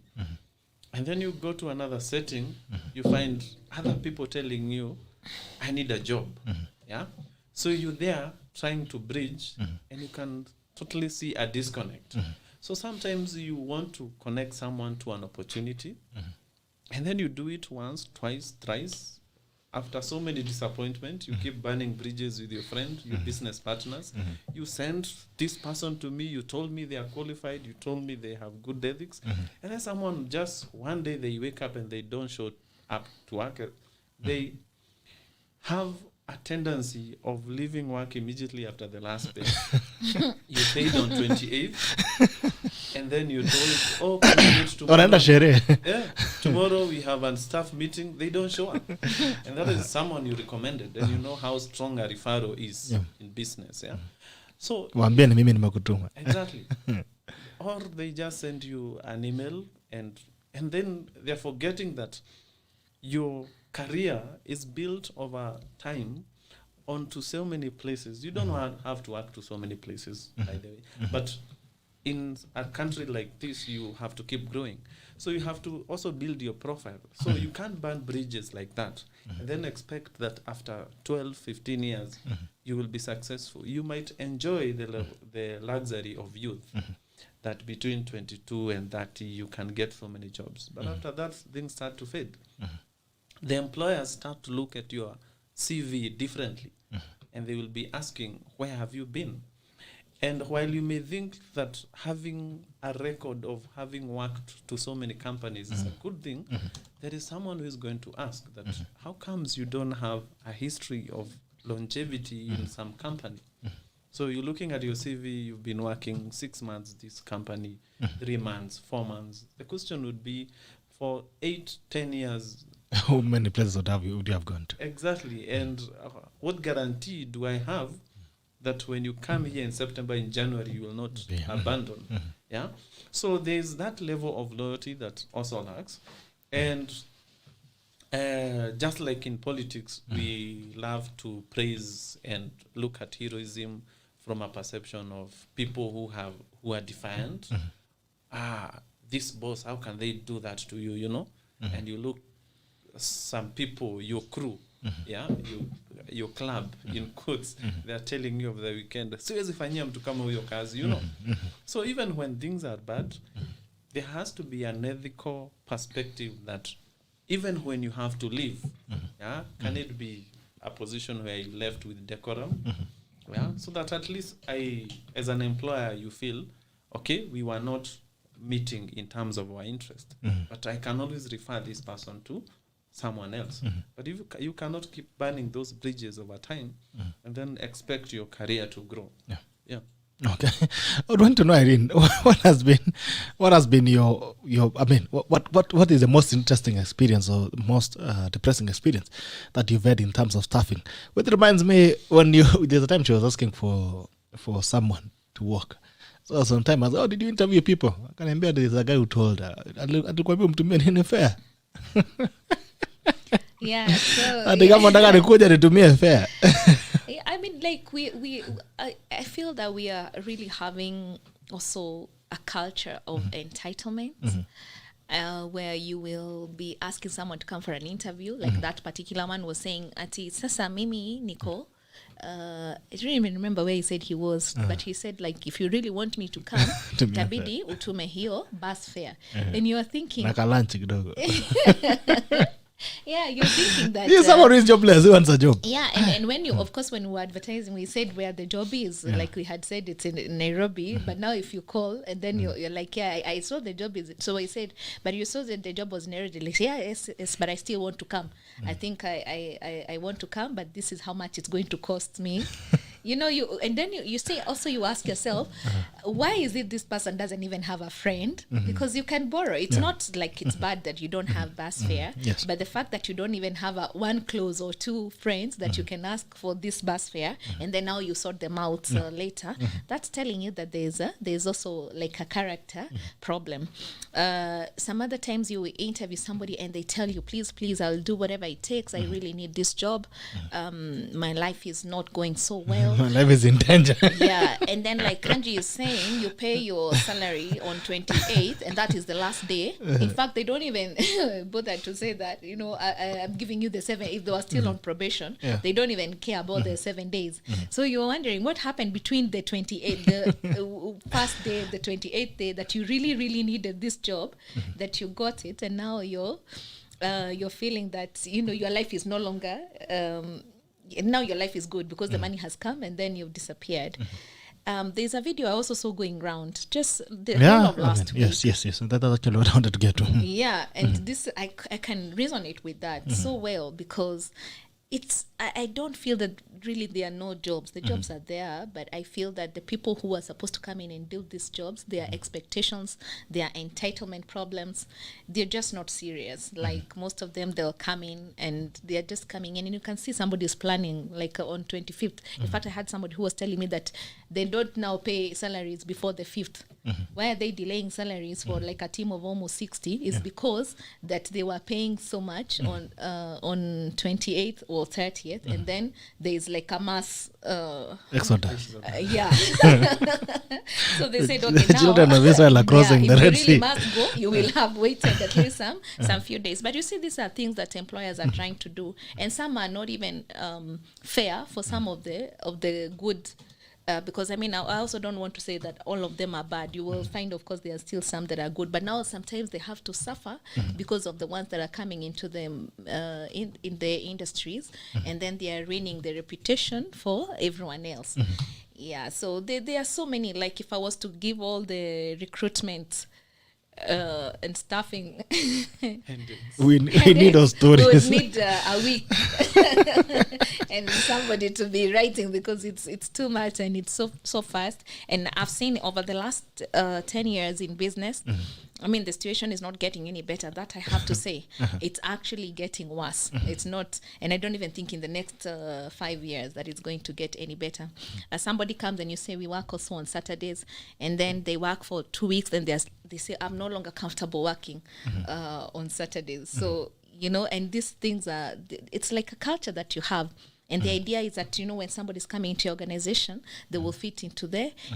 And then you go to another setting, you find other people telling you, I need a job. Yeah. So you're there trying to bridge, and you can totally see a disconnect. So sometimes you want to connect someone to an opportunity, and then you do it once, twice, thrice. After so many disappointments, you keep burning bridges with your friend, your business partners. You send this person to me, you told me they are qualified, you told me they have good ethics. And then someone just one day they wake up and they don't show up to work. They have a tendency of leaving work immediately after the last pay. You paid on 28th, and then you told, can you meet tomorrow? Tomorrow we have a staff meeting. They don't show up. And that is someone you recommended, and you know how strong a referral is in business. Yeah. So exactly. Or they just send you an email, and then they're forgetting that your career is built over time onto so many places. You don't have to work to so many places, by the way. But in a country like this, you have to keep growing. So you have to also build your profile. So you can't burn bridges like that and then expect that after 12, 15 years, you will be successful. You might enjoy the luxury of youth, that between 22 and 30, you can get so many jobs. But after that, things start to fade. The employers start to look at your CV differently, and they will be asking, where have you been? And while you may think that having a record of having worked to so many companies is a good thing, there is someone who is going to ask that, how comes you don't have a history of longevity in some company? So you're looking at your CV, you've been working 6 months, this company, 3 months, 4 months. The question would be, for 8, 10 years, how many places would you have gone to? Exactly. And what guarantee do I have that when you come here in September, in January, you will not abandon? Yeah. So there's that level of loyalty that also lacks. And just like in politics, we love to praise and look at heroism from a perception of people who are defiant. This boss, how can they do that to you, you know? And you look some people, your crew, your club, in quotes, they're telling you over the weekend, siwezi fanyia mtu kama huyo kazi, you know. So even when things are bad, there has to be an ethical perspective that even when you have to leave, can it be a position where you left with decorum? So that at least as an employer, you feel, okay, we were not meeting in terms of our interest, but I can always refer this person to someone else. But if you cannot keep burning those bridges over time and then expect your career to grow. Okay. I want to know, Irene, what has been your I mean, what is the most interesting experience or most depressing experience that you've had in terms of staffing? It reminds me when there's a time she was asking for someone to work, So sometimes I was, did you interview people? Akaniambia there is a guy who told her, alikwambia mtumie nini fair? Yeah, so Ati kama nataka nikuja nitumie fair. I mean, like I feel that we are really having also a culture of entitlement. Where you will be asking someone to come for an interview, like that particular man was saying, "Ati sasa mimi niko." I don't even remember where he said he was, but he said, like, if you really want me to come, tabidi utume hiyo bus fare. And you are thinking, Naka lunch kidogo. Yeah, you're thinking that someone who is jobless, who wants a job. Yeah, and when you, of course, when we were advertising, we said where the job is. Like we had said, it's in Nairobi. But now if you call and then you're like, yeah, I saw the job is. So I said, but you saw that the job was in Nairobi. Like, yeah, yes, but I still want to come. I think I want to come, but this is how much it's going to cost me. You know, and then you say, also you ask yourself, why is it this person doesn't even have a friend? Because you can borrow. It's not like it's bad that you don't have bus fare, but the fact that you don't even have one close or two friends that you can ask for this bus fare, and then now you sort them out later, that's telling you that there's also like a character problem. Some other times you interview somebody and they tell you, please, I'll do whatever it takes. I really need this job. My life is not going so well. My life is in danger. Yeah, and then like Kanji is saying, you pay your salary on 28th, and that is the last day. In fact, they don't even bother to say that, you know, I'm giving you the 7. If they were still on probation, they don't even care about the 7 days. So you're wondering what happened between the 28th, the first day, the 28th day, that you really, really needed this job, that you got it, and now you're feeling that, you know, your life is no longer. Now your life is good because the money has come and then you've disappeared. There's a video I also saw going around just the whole of last week. Yes. That's actually what I wanted to get to. Yeah, and this I can resonate with that so well because it's I don't feel that really there are no jobs. The jobs are there, but I feel that the people who are supposed to come in and do these jobs, their expectations, their entitlement problems, they're just not serious. Like most of them, they'll come in and they're just coming in, and you can see somebody's planning like on 25th. In fact, I had somebody who was telling me that they don't now pay salaries before the 5th. Why are they delaying salaries for like a team of almost 60 is because that they were paying so much on 28th or 30th, and then there's like a mass exodus. Yeah. So they said, okay, now children of Israel are crossing the Red Sea. You really must go, you will have waited at least some few days. But you see, these are things that employers are trying to do, and some are not even fair for some of the good. Because I mean, I also don't want to say that all of them are bad. You will find, of course, there are still some that are good, but now sometimes they have to suffer because of the ones that are coming into them in the industries, and then they are ruining their reputation for everyone else. Yeah, so there are so many. Like if I was to give all the recruitment and staffing, we need those stories. We would need a week and somebody to be writing because it's too much and it's so fast. And I've seen over the last 10 years in business, I mean, the situation is not getting any better. That I have to say. It's actually getting worse. It's not, and I don't even think in the next 5 years that it's going to get any better. Somebody comes and you say, we work also on Saturdays, and then they work for 2 weeks, and they say, I'm no longer comfortable working on Saturdays. So, you know, and these things are, it's like a culture that you have. And the idea is that, you know, when somebody's coming into your organization, they will fit into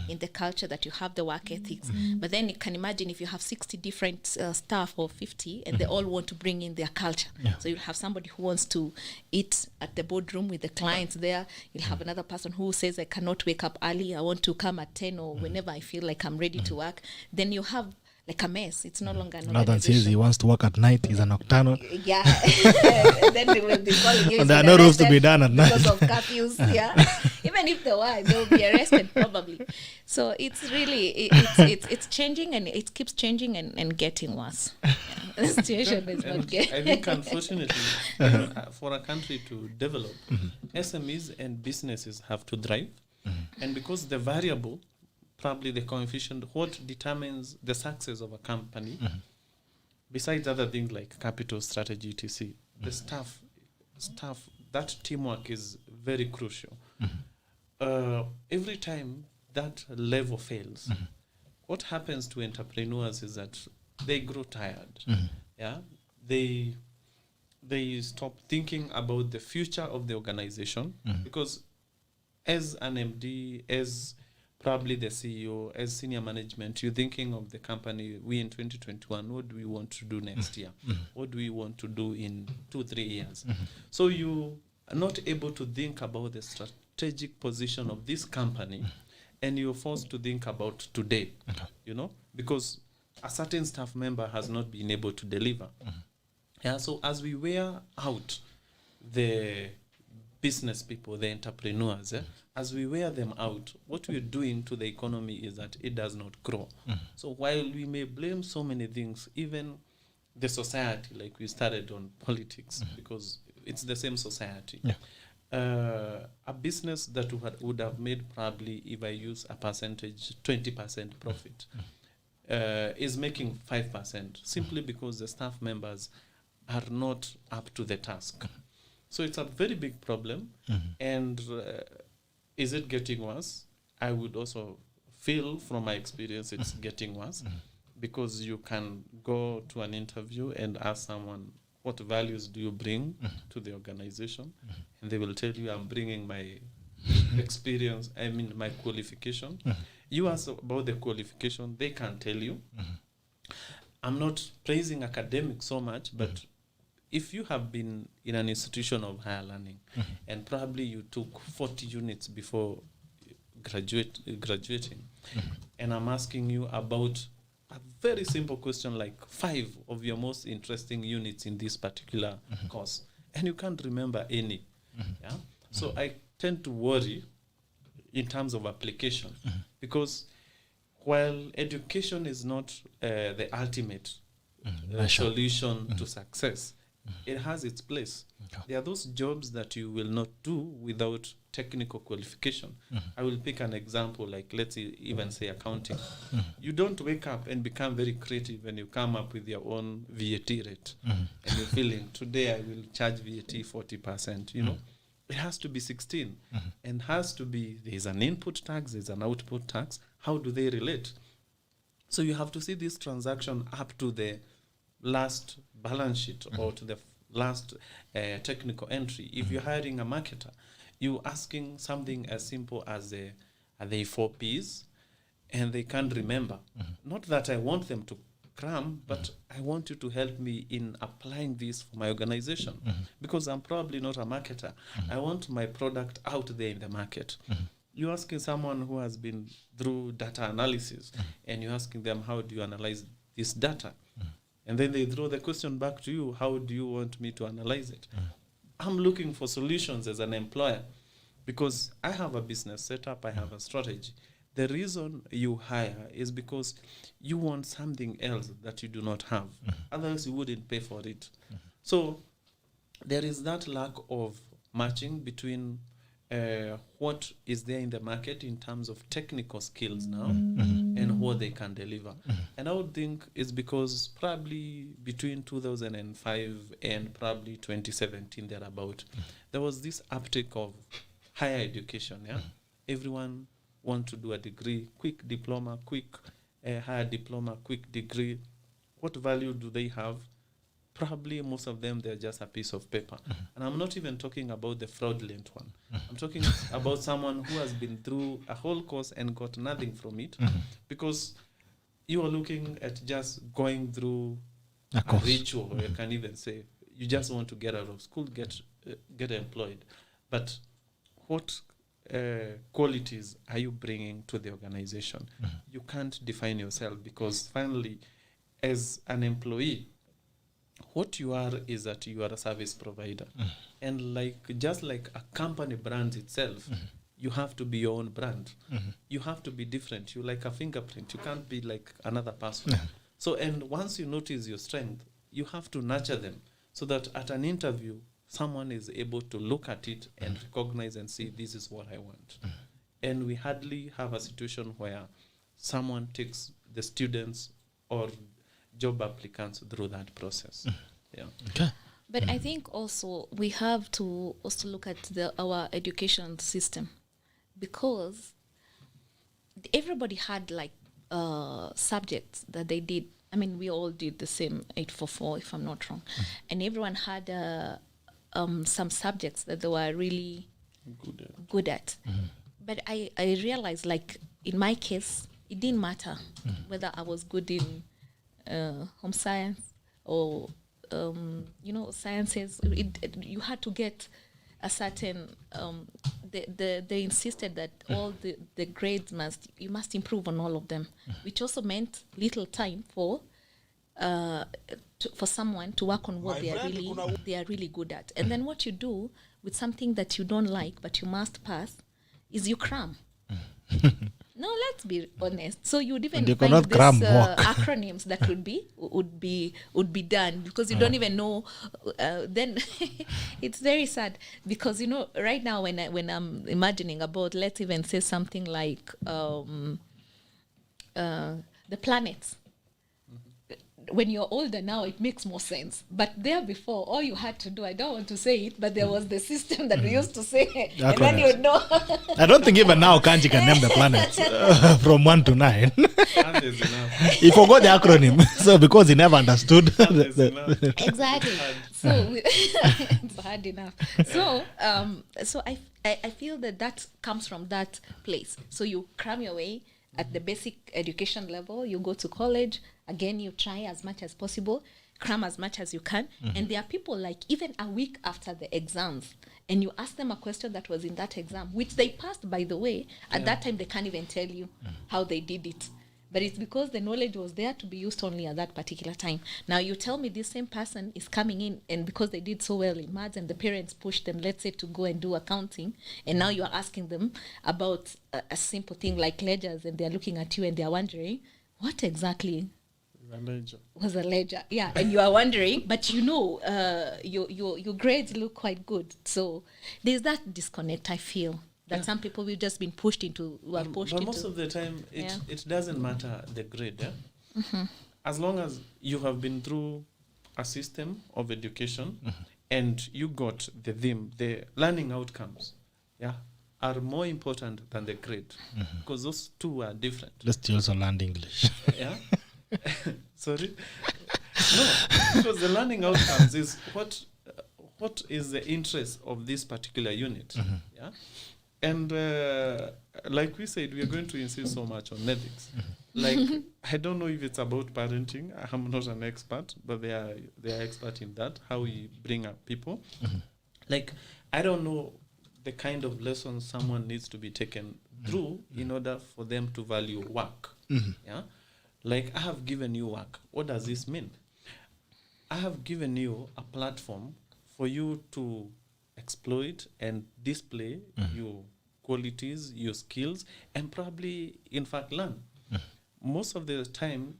in the culture that you have, the work ethics. But then you can imagine if you have 60 different staff or 50, and they all want to bring in their culture. So you'll have somebody who wants to eat at the boardroom with the clients there. You'll have another person who says, I cannot wake up early. I want to come at 10 or whenever I feel like I'm ready to work. Then you have like a mess. It's no longer an Another says he wants to work at night. He's a nocturnal. Yeah. Then they will be calling you. And there are no rules to be done at night. Because of curfews, yeah. Even if they were, they will be arrested probably. So it's really, it's changing, and it keeps changing and getting worse. Yeah. The situation is not good. I think, unfortunately, for a country to develop, SMEs and businesses have to thrive. And because the variable, probably the coefficient, what determines the success of a company, besides other things like capital strategy, etc., the staff, that teamwork is very crucial. Every time that level fails, what happens to entrepreneurs is that they grow tired. Yeah, they stop thinking about the future of the organization, because as an MD, as probably the CEO, as senior management, you're thinking of the company. We in 2021, what do we want to do next year? What do we want to do in 2-3 years? So you are not able to think about the strategic position of this company, and you're forced to think about today, you know, because a certain staff member has not been able to deliver. Yeah, so as we wear out the business people, the entrepreneurs, as we wear them out, what we're doing to the economy is that it does not grow. So while we may blame so many things, even the society, like we started on politics, because it's the same society. A business that would have made, probably, if I use a percentage, 20% profit, is making 5%, simply because the staff members are not up to the task. So it's a very big problem. And is it getting worse? I would also feel from my experience it's getting worse, because you can go to an interview and ask someone, what values do you bring to the organization? And they will tell you, I'm bringing my experience, I mean my qualification. You ask about the qualification, they can't tell you. I'm not praising academics so much, but if you have been in an institution of higher learning, and probably you took 40 units before graduating, and I'm asking you about a very simple question like 5 of your most interesting units in this particular course, and you can't remember any. Yeah? So I tend to worry in terms of application, because while education is not the ultimate solution to success, it has its place. There are those jobs that you will not do without technical qualification. I will pick an example, like let's even say accounting. You don't wake up and become very creative when you come up with your own VAT rate, and you're feeling, today I will charge VAT 40%, you know. It has to be 16, and has to be, there's an input tax, there's an output tax. How do they relate? So you have to see this transaction up to the last balance sheet, or to the last technical entry. If you're hiring a marketer, you're asking something as simple as are they 4 Ps, and they can't remember. Not that I want them to cram, but I want you to help me in applying this for my organization, because I'm probably not a marketer. I want my product out there in the market. You're asking someone who has been through data analysis, and you're asking them, how do you analyze this data? And then they throw the question back to you, how do you want me to analyze it? I'm looking for solutions as an employer, because I have a business set up, I have a strategy. The reason you hire is because you want something else that you do not have. Otherwise, you wouldn't pay for it. So there is that lack of matching between what is there in the market in terms of technical skills now and what they can deliver. And I would think it's because probably between 2005 and probably 2017 thereabout, there was this uptake of higher education. Yeah, everyone want to do a degree, quick diploma, quick higher diploma, quick degree. What value do they have? Probably most of them, they're just a piece of paper. And I'm not even talking about the fraudulent one. I'm talking about someone who has been through a whole course and got nothing from it, because you are looking at just going through a ritual, or you can even say you just want to get out of school, get employed. But what qualities are you bringing to the organization? You can't define yourself, because finally, as an employee, what you are is that you are a service provider. And just like a company brand itself, you have to be your own brand. You have to be different. You like a fingerprint. You can't be like another person. So, and once you notice your strength, you have to nurture them, so that at an interview, someone is able to look at it and recognize and say, this is what I want. And we hardly have a situation where someone takes the students or job applicants through that process. Yeah. Okay. But I think also we have to also look at our education system, because everybody had like subjects that they did. I mean, we all did the same 844, if I'm not wrong. And everyone had some subjects that they were really good at. But I realized, like, in my case, it didn't matter whether I was good in home science or, sciences. You had to get a certain... They insisted that all the grades you must improve on all of them, which also meant little time for someone to work on what they are really good at. And then what you do with something that you don't like but you must pass is you cram. No, let's be honest. So you would even find these acronyms that would be done because you don't even know. Then it's very sad because right now when I'm imagining about, let's even say something like the planets. When you're older now, it makes more sense. But there before, all you had to do, I don't want to say it, but there was the system that we used to say, and then you would know. I don't think even now Kanji can name the planets from 1 to 9. He forgot the acronym, so because he never understood. Exactly. So it's hard enough. So I feel that comes from that place. So you cram your way at the basic education level, you go to college, again, you try as much as possible, cram as much as you can. And there are people like even a week after the exams, and you ask them a question that was in that exam, which they passed, by the way. At that time, they can't even tell you how they did it. But it's because the knowledge was there to be used only at that particular time. Now, you tell me this same person is coming in, and because they did so well in maths and the parents pushed them, let's say, to go and do accounting, and now you are asking them about a simple thing like ledgers, and they're looking at you and they're wondering, what exactly was a ledger? Yeah, and you are wondering, but your grades look quite good. So there's that disconnect, I feel. That some people we've just been pushed into. But most of the time, it doesn't matter the grade. As long as you have been through a system of education and you got the theme, the learning outcomes, are more important than the grade, because those two are different. Just you also learned English. Sorry. No, because the learning outcomes is what is the interest of this particular unit. And like we said, we are going to insist so much on ethics. Like, I don't know if it's about parenting. I'm not an expert, but they are expert in that, how we bring up people. Like, I don't know the kind of lessons someone needs to be taken through in order for them to value work. Like, I have given you work. What does this mean? I have given you a platform for you to exploit and display your qualities, your skills, and probably, in fact, learn. Most of the time,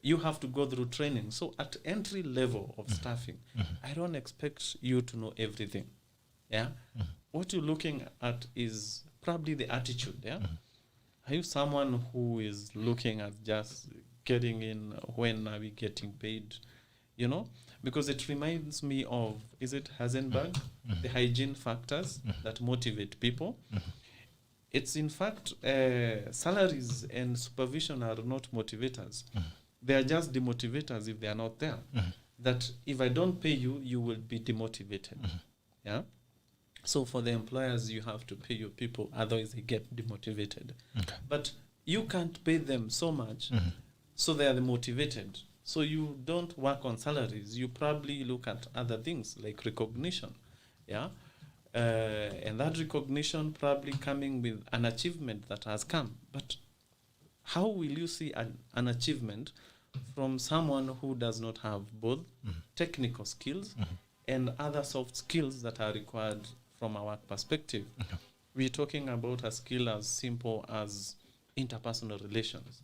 you have to go through training. So at entry level of staffing, I don't expect you to know everything. What you're looking at is probably the attitude. Are you someone who is looking at just getting in, when are we getting paid? Because it reminds me of, is it Heisenberg? The hygiene factors that motivate people. It's in fact, salaries and supervision are not motivators. They are just demotivators if they are not there. That if I don't pay you, you will be demotivated. So for the employers, you have to pay your people, otherwise they get demotivated. But you can't pay them so much, so they are demotivated. So you don't work on salaries. You probably look at other things like recognition, and that recognition probably coming with an achievement that has come. But how will you see an achievement from someone who does not have both technical skills and other soft skills that are required from a work perspective? We're talking about a skill as simple as interpersonal relations.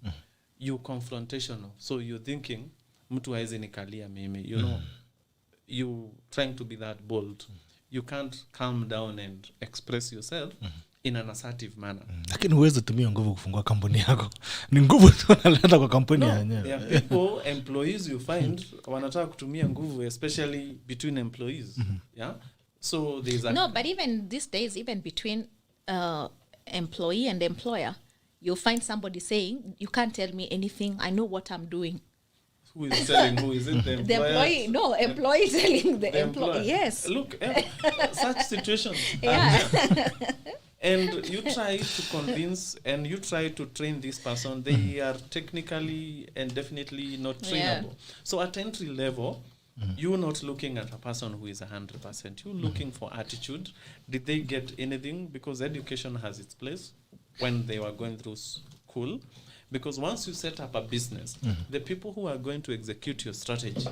You confrontational. So you're thinking, mtu haezi nikalia mimi, you trying to be that bold. You can't calm down and express yourself in an assertive manner. Lakini huwezi tumia nguvu kufungua kampuni yako. Ni nguvu tu unaleta kwa kampuni yenyewe. There are people, employees you find, wanataka kutumia nguvu, especially between employees. So there's No, but even these days, even between employee and employer, you'll find somebody saying, you can't tell me anything, I know what I'm doing. Who is telling who? Is it the employer? The employee, no, employee telling the employee. Yes. Look, such situations. Yeah. And you try to convince and you try to train this person. They are technically and definitely not trainable. Yeah. So at entry level, you're not looking at a person who is 100%. You're looking for attitude. Did they get anything? Because education has its place when they were going through school. Because once you set up a business, the people who are going to execute your strategy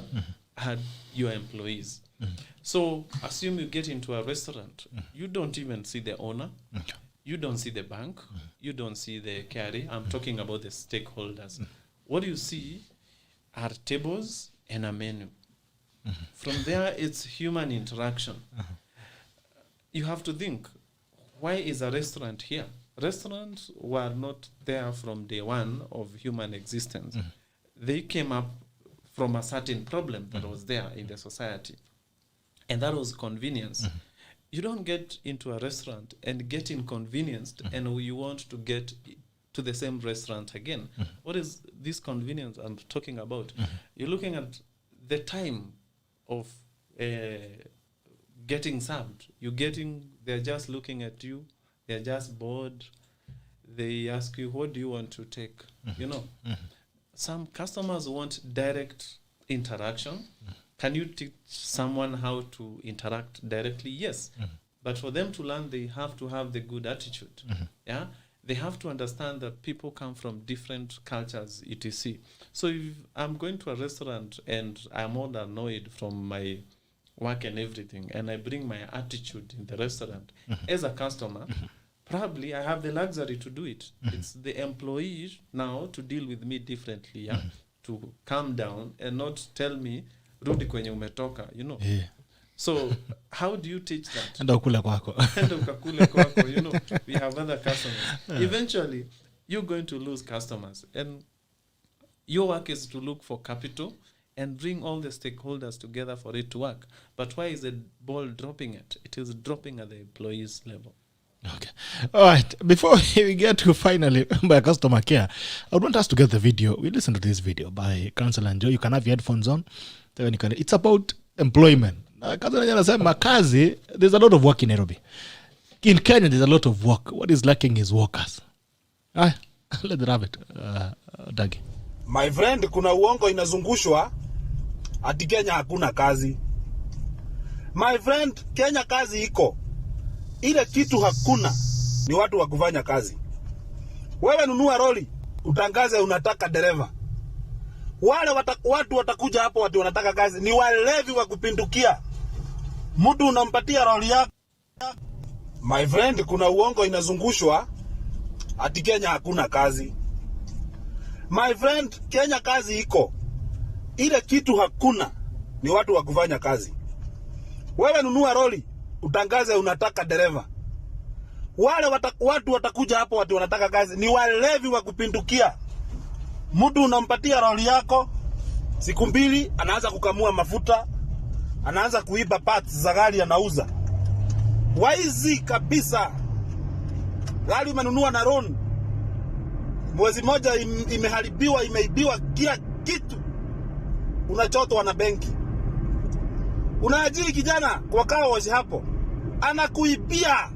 are your employees. So assume you get into a restaurant, you don't even see the owner, you don't see the bank, you don't see the carry. I'm talking about the stakeholders. What you see are tables and a menu. From there, it's human interaction. You have to think, why is a restaurant here? Restaurants were not there from day one of human existence. They came up from a certain problem that was there in the society. And that was convenience. You don't get into a restaurant and get inconvenienced and you want to get to the same restaurant again. What is this convenience I'm talking about? You're looking at the time of getting served. They're just looking at you. They're just bored. They ask you, what do you want to take? You know, some customers want direct interaction. Can you teach someone how to interact directly? Yes. But for them to learn, they have to have the good attitude. Yeah. They have to understand that people come from different cultures, etc. So if I'm going to a restaurant and I'm all annoyed from my work and everything, and I bring my attitude in the restaurant as a customer, probably I have the luxury to do it. It's the employee now to deal with me differently, yeah? To calm down and not tell me, rudi kwenye umetoka, you know. Yeah. So how do you teach that? Enda ukule kwako. Enda ukakule kwako, you know. We have other customers. Eventually, you're going to lose customers. And your work is to look for capital and bring all the stakeholders together for it to work. But why is the ball dropping it? It is dropping at the employees level. Okay. All right. Before we get to finally by customer care, I want us to get the video. We listen to this video by Council and Joe. You can have your headphones on. It's about employment. There's a lot of work in Nairobi. In Kenya, there's a lot of work. What is lacking is workers. Let's have it. Dagi. My friend, kuna uongo inazungushwa ati Kenya hakuna kazi. My friend, Kenya kazi iko. Ile kitu hakuna ni watu wa kufanya kazi. Wewe nunua roli, utangaze unataka dereva. Wale watu watakuja hapo watu wanataka kazi ni walevi wa kupindukia. Mtu unampatia roli yako. My friend, kuna uongo inazungushwa ati Kenya hakuna kazi. My friend, Kenya kazi iko. Ile kitu hakuna ni watu wa kufanya kazi. Wewe nunua roli, utangaze unataka dereva. Wale watu watakuja hapo watu wanataka kazi ni walevi wa kupindukia. Mtu unampatia roli yako, siku mbili anaanza kukamua mafuta, anaanza kuiba parts za gari anauza. Waizi kabisa. Gari umenunua na loan, mwezi moja imeharibiwa, imeibiwa kila kitu, unachotwa na benki. Unaajiri kijana kwa car wash hapo, anakuibia,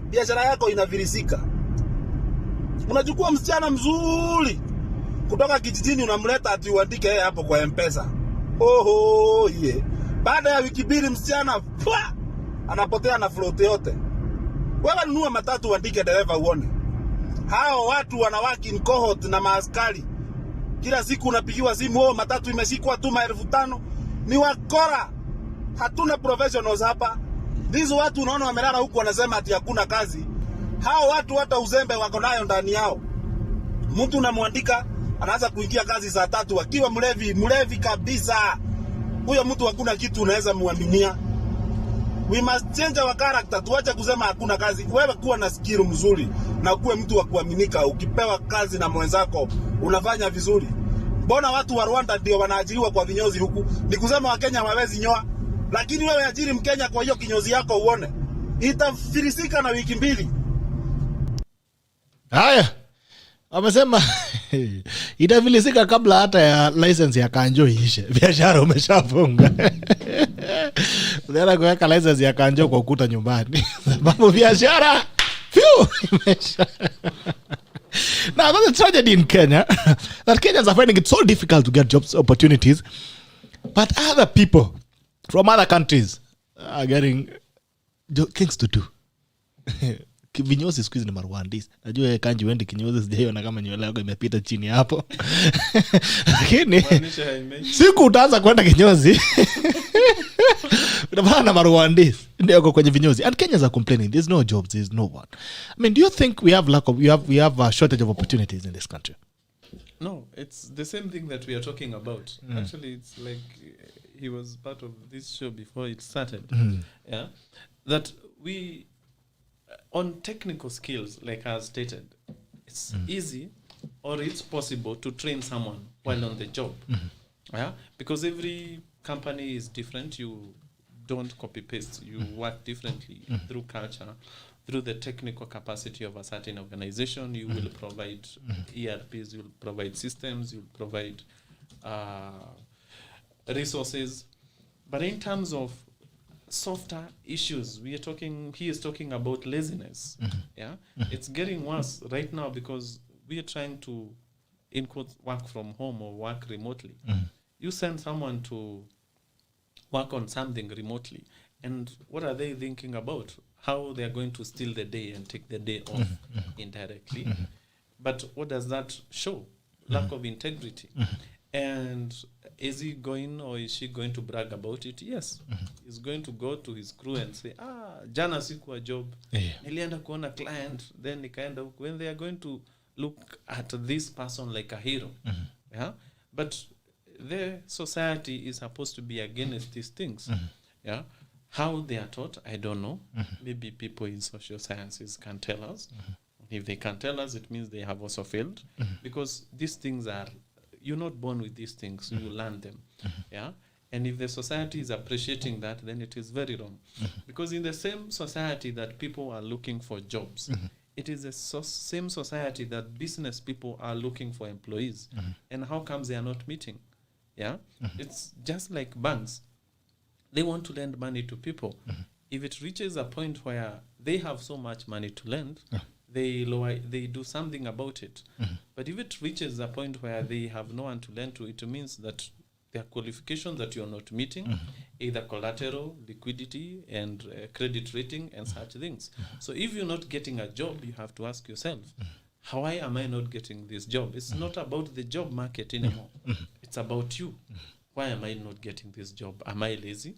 biashara yako inavirisika. Unachukua msichana mzuri kutoka kijijini unamleta ati uandike yeye hapo kwa M-Pesa. Oho, yeah. Baada ya wiki mbili msichana anapotea na float yote. Wewe nunua matatu uandike dereva uone. Hao watu wanawaki in cohort na maaskari. Kila siku unapigiwa simu, matatu imeshikwa tu 5,000. Ni wakora. Hatuna professionals hapa. Hizo watu unaona wamelala huku wanasema ati hakuna kazi. Hao watu hata uzembe wako nayo ndani yao. Mtu unamwandika anaanza kuingia kazi saa 3 akiwa mlevi kabisa. Huyo mtu hakuna kitu unaweza muaminia. We must change our character. Tuache kusema hakuna kazi. Wewe kuwa na skill mzuri na kuwe mtu wa kuaminika. Ukipewa kazi na mwenzako unafanya vizuri. Mbona watu wa Rwanda ndio wanaajiriwa kwa vinyozi huku? Ni kusema Wakenya hawawezi nyoa. Lakini wewe ajiri Mkenya kwa hiyo kinyozi yako uone. Itafilisika na wiki mbili. Haya. Wamesema itafilisika kabla hata ya license ya kanjo iishe. Biashara umeshafunga. Unaenda kuweka license ya kanjo kwa ukuta nyumbani. Sababu biashara imesha. Now, that's a tragedy in Kenya. That Kenyans are finding it so difficult to get jobs opportunities. But other people from other countries are getting things to do. Vinyozi siku hizi ni Marwandis. Najua kanji wendi kinyozi sijaiona kama nywele yako imepita chini hapo. Lakini siku utaanza kwenda kinyozi. Unapata na Marwandis ndio yako kwenye vinyozi. And Kenyans are complaining there's no jobs, there's no one. I mean, do you think we have a shortage of opportunities in this country? No, it's the same thing that we are talking about. Actually, it's like he was part of this show before it started. Yeah, that we on technical skills, like I stated, it's easy or it's possible to train someone while on the job. Yeah, because every company is different. You don't copy paste. You work differently through culture, through the technical capacity of a certain organization. You will provide ERPs, you will provide systems, you will provide resources. But in terms of softer issues, he is talking about laziness. Yeah, it's getting worse right now because we are trying to, in quotes, work from home or work remotely. You send someone to work on something remotely, and what are they thinking about? How they are going to steal the day and take the day off indirectly. But what does that show? Lack of integrity. And is he going or is she going to brag about it? Yes. He's going to go to his crew and say, jana sikuwa job. Nilienda kuona client, then nikaenda huku. When they are going to look at this person like a hero. Yeah. But the society is supposed to be against these things. Yeah. How they are taught, I don't know. Maybe people in social sciences can tell us. If they can tell us, it means they have also failed. Because these things are, you're not born with these things, you learn them. Yeah. And if the society is appreciating that, then it is very wrong. Because in the same society that people are looking for jobs, it is the same society that business people are looking for employees. And how comes they are not meeting? Yeah. It's just like banks. They want to lend money to people. If it reaches a point where they have so much money to lend, they do something about it. But if it reaches a point where they have no one to lend to, it means that there are qualifications that you are not meeting, either collateral, liquidity, and credit rating, and such things. So if you're not getting a job, you have to ask yourself, why am I not getting this job? It's not about the job market anymore. It's about you. Why am I not getting this job? Am I lazy?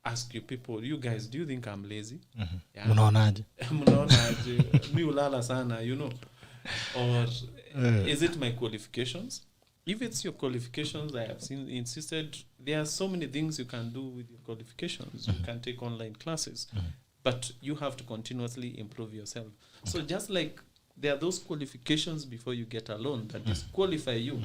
Ask you people, you guys, do you think I'm lazy? Mnaonaje? Mi ulala sana, you know. Or is it my qualifications? If it's your qualifications, I have insisted, there are so many things you can do with your qualifications. You can take online classes, but you have to continuously improve yourself. So just like there are those qualifications before you get a loan that disqualify you.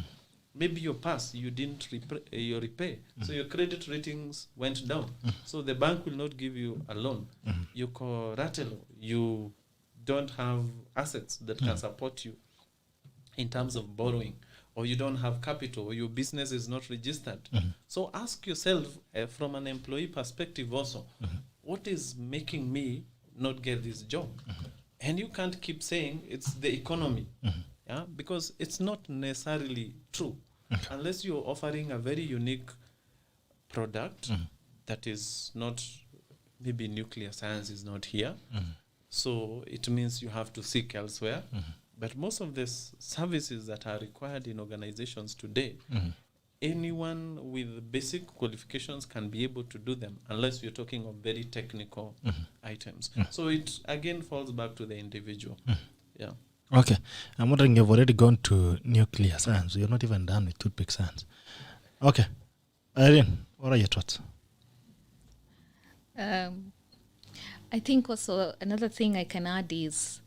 Maybe your past, you didn't repay. So your credit ratings went down. So the bank will not give you a loan. Your collateral, you don't have assets that can support you in terms of borrowing. Or you don't have capital, or your business is not registered. So ask yourself from an employee perspective also, what is making me not get this job? And you can't keep saying it's the economy. Yeah, because it's not necessarily true unless you're offering a very unique product that is not, maybe nuclear science is not here. So it means you have to seek elsewhere. But most of the services that are required in organizations today, anyone with basic qualifications can be able to do them, unless you're talking of very technical items. So it again falls back to the individual. Yeah. Okay. I'm wondering, you've already gone to nuclear science. You're not even done with toothpick science. Okay. Irene, what are your thoughts? I think also another thing I can add is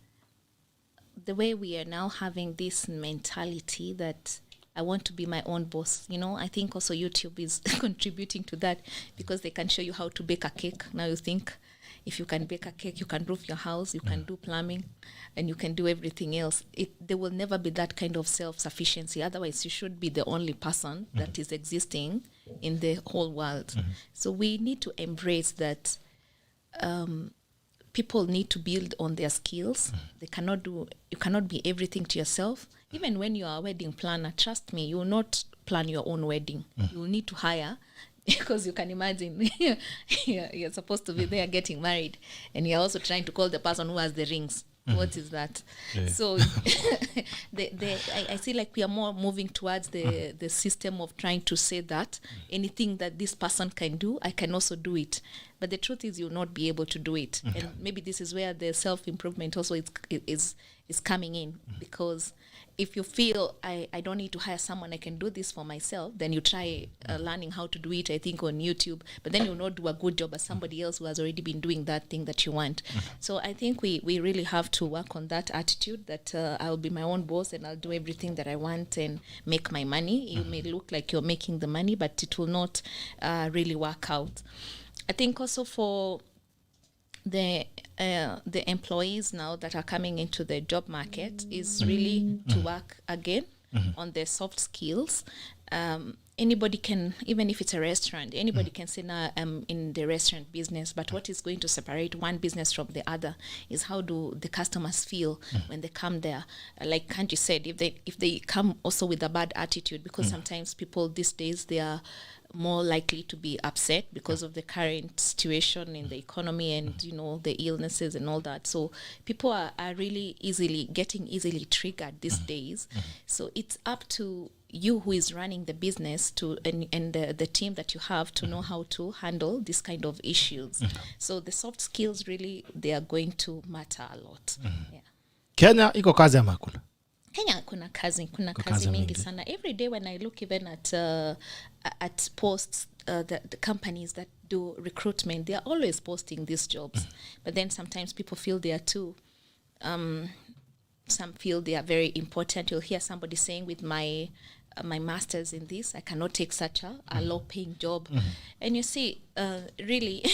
the way we are now having this mentality that I want to be my own boss. You know, I think also YouTube is contributing to that, because they can show you how to bake a cake. Now you think if you can bake a cake, you can roof your house, you can do plumbing, and you can do everything else. There will never be that kind of self-sufficiency. Otherwise, you should be the only person that is existing in the whole world. So we need to embrace that people need to build on their skills. You cannot be everything to yourself. Even when you are a wedding planner, trust me, you will not plan your own wedding. You will need to hire, because you can imagine you're supposed to be there getting married, and you're also trying to call the person who has the rings. What is that? Yeah. So I see like we are more moving towards the system of trying to say that anything that this person can do, I can also do it. But the truth is, you'll not be able to do it. And maybe this is where the self-improvement also is coming in, because if you feel I don't need to hire someone, I can do this for myself, then you try learning how to do it, I think, on YouTube, but then you'll not do a good job as somebody else who has already been doing that thing that you want. So I think we really have to work on that attitude that I'll be my own boss and I'll do everything that I want and make my money. You may look like you're making the money, but it will not really work out. I think also for the employees now that are coming into the job market is really to work again on their soft skills. Anybody can, even if it's a restaurant, anybody can say, now I'm in the restaurant business, but what is going to separate one business from the other is how do the customers feel when they come there. Like Kanji said, if they come also with a bad attitude, because sometimes people these days, they are more likely to be upset because of the current situation in the economy and, you know, the illnesses and all that. So people are really getting easily triggered these days. So it's up to you who is running the business to and the team that you have to know how to handle this kind of issues. So the soft skills really, they are going to matter a lot. Yeah. Kenya iko kazi ama hakuna? Kenya kuna kazi mingi sana. Every day when I look even at posts, the companies that do recruitment, they are always posting these jobs. But then sometimes people feel they are too some feel they are very important. You'll hear somebody saying, with my master's in this, I cannot take such a low-paying job. And you see, really,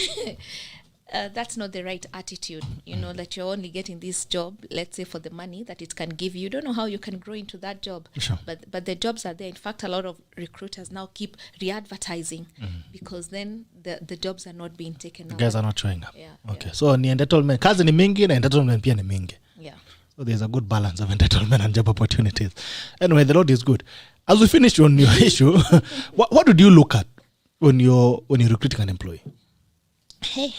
that's not the right attitude, you know, that you're only getting this job, let's say, for the money that it can give you. You don't know how you can grow into that job. Sure. But the jobs are there. In fact, a lot of recruiters now keep re-advertising because then the jobs are not being taken out. Guys are not showing up. Yeah, okay. Yeah. So ni entitlement. Kazi ni mingi na entitlement pia ni mingi. Yeah. So there's a good balance of entitlement and job opportunities. Anyway, the Lord is good. As we finish on your issue, what do you look at when you're recruiting an employee? Hey,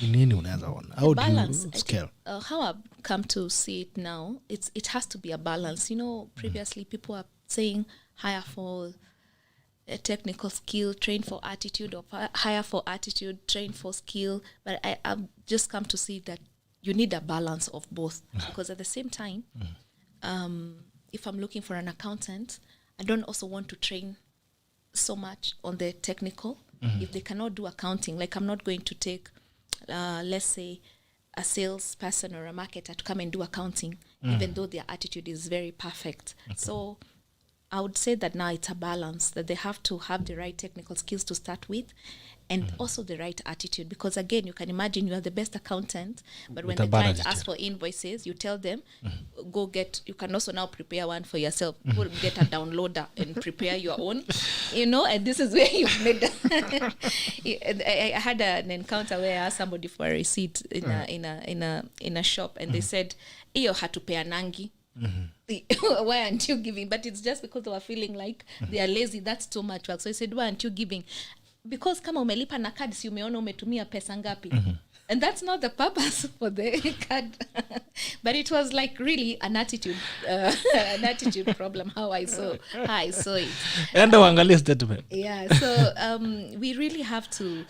how balance. Do you scale? How I've come to see it now, it has to be a balance. You know, previously people are saying hire for a technical skill, train for attitude, or hire for attitude, train for skill. But I've just come to see that you need a balance of both, because at the same time, if I'm looking for an accountant, I don't also want to train so much on the technical. If they cannot do accounting, like I'm not going to take, let's say, a salesperson or a marketer to come and do accounting, even though their attitude is very perfect. Okay. So I would say that now it's a balance, that they have to have the right technical skills to start with, and also the right attitude. Because again, you can imagine you are the best accountant, but when the client asks for invoices, you tell them, go get, you can also now prepare one for yourself. Go get a downloader and prepare your own, you know, and this is where you've made I had an encounter where I asked somebody for a receipt in a shop, and they said, iyo hatupeanangi. Why aren't you giving? But it's just because they were feeling like they are lazy. That's too much work. So I said, why aren't you giving? Because kama umelipa na card, si umeona umetumia pesa ngapi. And that's not the purpose for the card. But it was like really an attitude problem, how I saw it. And the statement. Yeah, so we really have to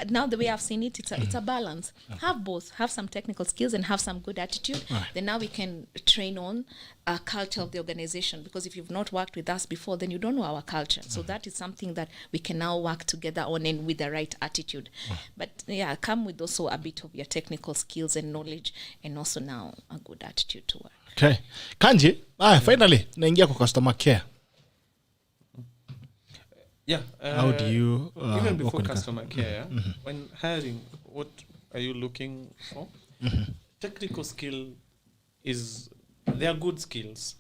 now the way I've seen it, it's a balance. Have both, have some technical skills and have some good attitude. Right. Then now we can train on a culture of the organization, because if you've not worked with us before, then you don't know our culture. So that is something that we can now work together on, and with the right attitude. But yeah, come with also a bit of your technical skills and knowledge, and also now a good attitude to work. Okay. Kanji, finally, naingia kwa customer care. Yeah. How do you even before customer care, when hiring, are you looking for? Technical skill they are good skills.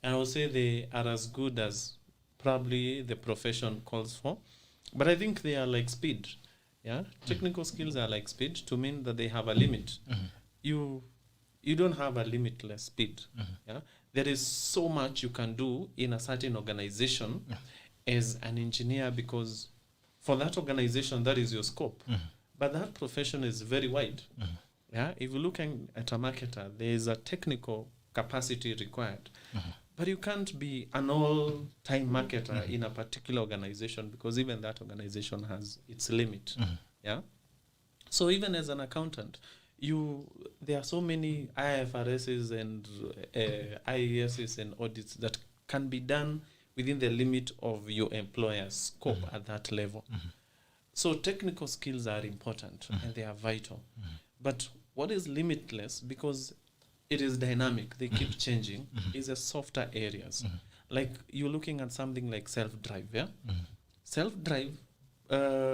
And I would say they are as good as probably the profession calls for. But I think they are like speed. Yeah, technical skills are like speed, to mean that they have a limit. You don't have a limitless speed. Yeah, there is so much you can do in a certain organization as an engineer, because for that organization that is your scope. But that profession is very wide. Yeah, if you're looking at a marketer, there is a technical capacity required. But you can't be an all-time marketer in a particular organization, because even that organization has its limit. Yeah. So even as an accountant, there are so many IFRSs and IESs and audits that can be done within the limit of your employer's scope at that level. So technical skills are important and they are vital. But what is limitless, because it is dynamic, they keep changing, is the softer areas. Like you're looking at something like self-drive, yeah? Self-drive,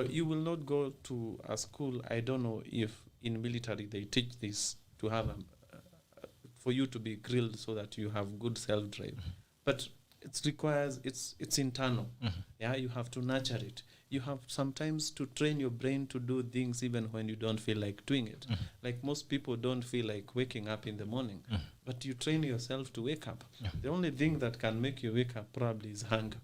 you will not go to a school, I don't know if in military they teach this, to have for you to be grilled so that you have good self-drive. But it requires, it's internal. Yeah, you have to nurture it. You have sometimes to train your brain to do things even when you don't feel like doing it. Like most people don't feel like waking up in the morning, but you train yourself to wake up. The only thing that can make you wake up probably is hunger.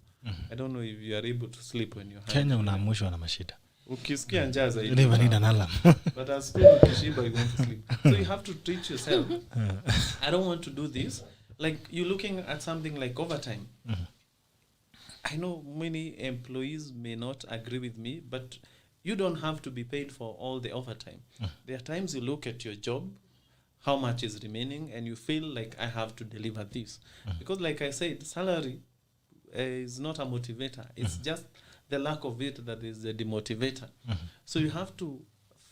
I don't know if you are able to sleep when you're hungry. Kenya unaamshwa na mashida. Ukisikia njaa zaidi. You never need an alarm. But as soon as ukishiba, you want to sleep. So you have to treat yourself. I don't want to do this. Like you're looking at something like overtime. I know many employees may not agree with me, but you don't have to be paid for all the overtime. There are times you look at your job, how much is remaining, and you feel like I have to deliver this. Because like I said, salary is not a motivator. It's just the lack of it that is the demotivator. So you have to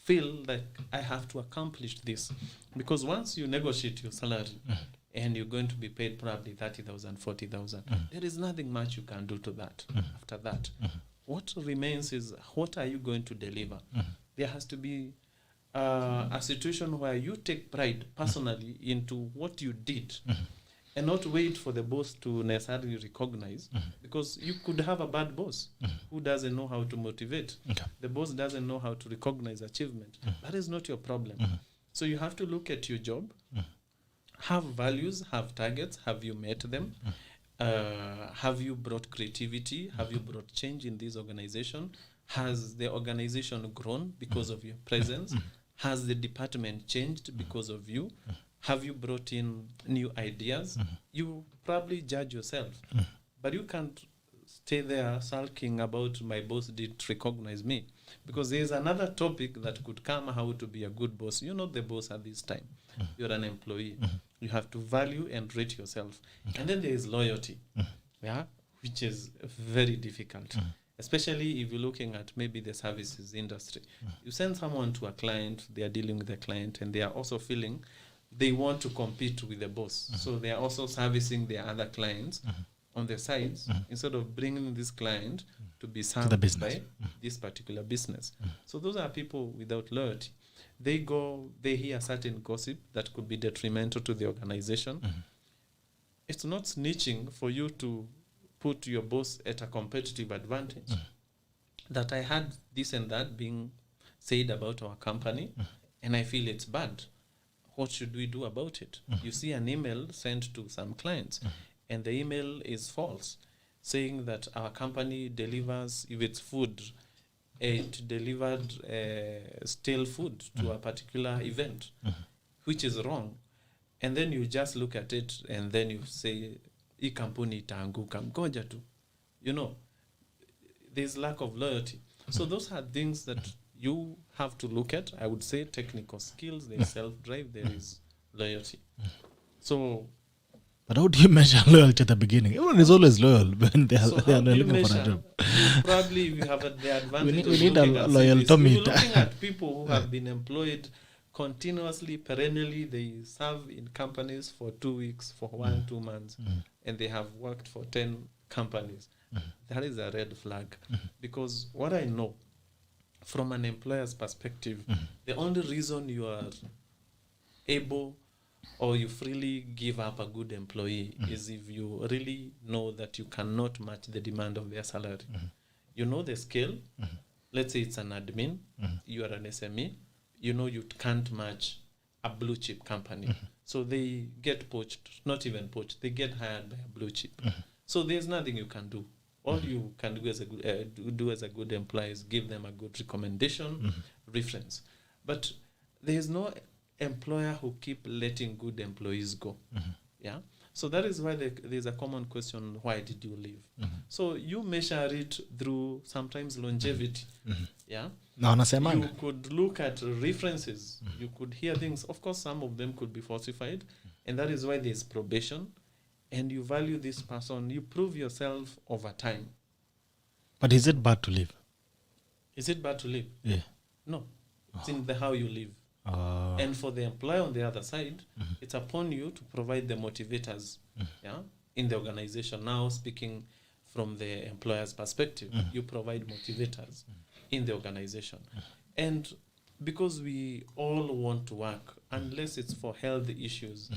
feel like I have to accomplish this. Because once you negotiate your salary, and you're going to be paid probably 30,000, 40,000. There is nothing much you can do to that. After that, what remains is, what are you going to deliver? There has to be a situation where you take pride personally into what you did, and not wait for the boss to necessarily recognize, because you could have a bad boss who doesn't know how to motivate. The boss doesn't know how to recognize achievement. That is not your problem. So you have to look at your job, have values, have targets. Have you met them? Have you brought creativity? Have you brought change in this organization? Has the organization grown because of your presence? Has the department changed because of you? Have you brought in new ideas? You probably judge yourself. But you can't stay there sulking about my boss didn't recognize me. Because there's another topic that could come, how to be a good boss. You're not the boss at this time. You're an employee. You have to value and rate yourself. And then there is loyalty, yeah, which is very difficult, especially if you're looking at maybe the services industry. You send someone to a client, they are dealing with the client, and they are also feeling they want to compete with the boss. So they are also servicing their other clients on the sides, instead of bringing this client to be served by this particular business. So those are people without loyalty. They hear certain gossip that could be detrimental to the organization. It's not snitching for you to put your boss at a competitive advantage. That I had this and that being said about our company, and I feel it's bad. What should we do about it? You see an email sent to some clients, and the email is false, saying that our company delivers, if it's food, it delivered stale food to a particular event, which is wrong. And then you just look at it and then you say, "Hii kampuni itaanguka, ngoja tu." You know, there's lack of loyalty. So those are things that you have to look at. I would say technical skills, there is self-drive, there is loyalty. So, but how do you measure loyalty at the beginning? Everyone is always loyal when they are looking for a job. Probably we have the advantage. We need a loyalty meter. Looking at people who have been employed continuously, perennially, they serve in companies for 2 weeks, for 1-2 months, and they have worked for 10 companies. That is a red flag. Because what I know, from an employer's perspective, the only reason you are able or you freely give up a good employee is if you really know that you cannot match the demand of their salary. You know the scale. Let's say it's an admin, you are an SME, you know you can't match a blue chip company. So they get poached, not even poached, they get hired by a blue chip. So there's nothing you can do. All you can do as a good employee is give them a good recommendation, reference. But there's no employer who keep letting good employees go. Yeah. So that is why there's a common question: why did you leave? So you measure it through sometimes longevity. Yeah. You could look at references. You could hear things. Of course, some of them could be falsified, and that is why there's probation. And you value this person. You prove yourself over time. But is it bad to live? Is it bad to live? Yeah. No. It's in the how you live. And for the employer on the other side, it's upon you to provide the motivators in the organization. Now, speaking from the employer's perspective, you provide motivators in the organization. And because we all want to work, unless it's for health issues,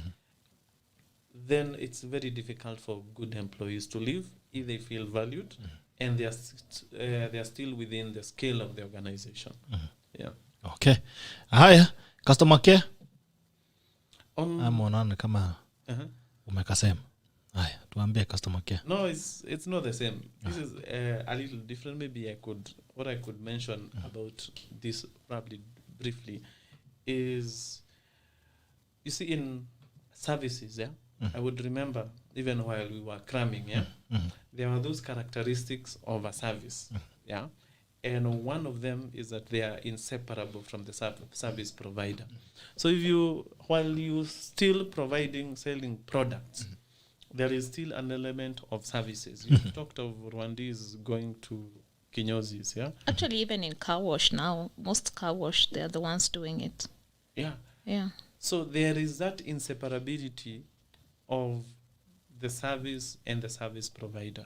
then it's very difficult for good employees to leave if they feel valued and they are still within the scale of the organization. Yeah. Okay. Haya, customer care. Unaona kama umekasema. Haya, tuambie customer care. No, it's not the same. This is a little different. Maybe I could mention about this probably briefly is, you see, in services, I would remember even while we were cramming, there are those characteristics of a service, and one of them is that they are inseparable from the service provider. So while you still selling products, there is still an element of services. You've talked of Rwandese going to Kinyozis, Actually, even in car wash now, most car wash, they're the ones doing it. Yeah. So there is that inseparability of the service and the service provider.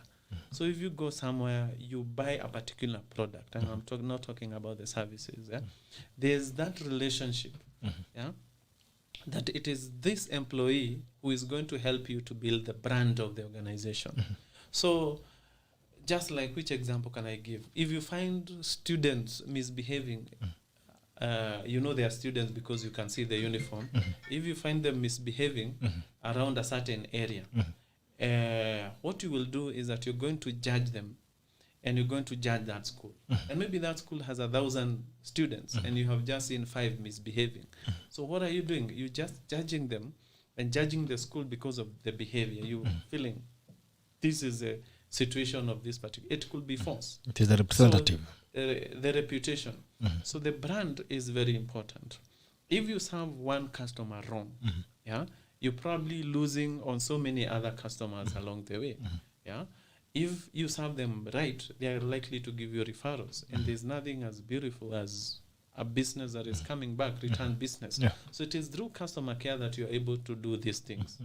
So if you go somewhere, you buy a particular product, and I'm not talking about the services, there's that relationship, that it is this employee who is going to help you to build the brand of the organization. So just like, which example can I give? If you find students misbehaving, you know they are students because you can see the uniform. If you find them misbehaving around a certain area, what you will do is that you're going to judge them, and you're going to judge that school. And maybe that school has 1,000 students, and you have just seen 5 misbehaving. So what are you doing? You're just judging them and judging the school because of the behavior. You're feeling this is a situation of this particular. It could be false. It is the representative. So, the reputation. So the brand is very important. If you serve one customer wrong, you're probably losing on so many other customers along the way. If you serve them right, they are likely to give you referrals. And there's nothing as beautiful as a business that is coming back, return business. So it is through customer care that you're able to do these things.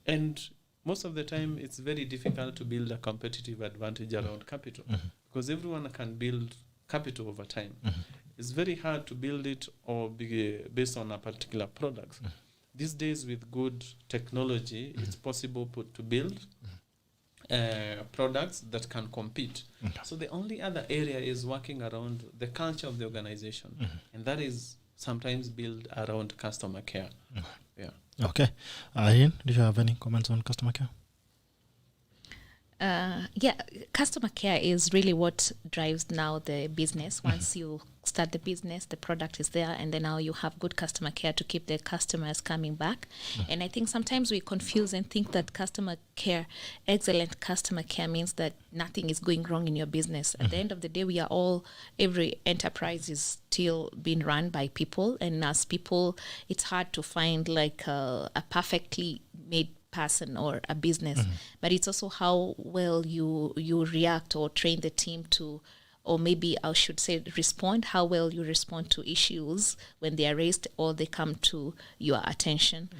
And most of the time, it's very difficult to build a competitive advantage around capital, because everyone can build capital over time. It's very hard to build it or be based on a particular product. These days, with good technology, it's possible to build products that can compete. So the only other area is working around the culture of the organization, and that is sometimes built around customer care. Okay. Ian, do you have any comments on customer care? Customer care is really what drives now the business. Once you start the business, the product is there, and then now you have good customer care to keep the customers coming back. And I think sometimes we confuse and think that customer care, excellent customer care, means that nothing is going wrong in your business. At the end of the day, every enterprise is still being run by people, and as people, it's hard to find like a perfectly made person or a business, but it's also how well you react or train the team to, or maybe I should say respond, how well you respond to issues when they are raised or they come to your attention.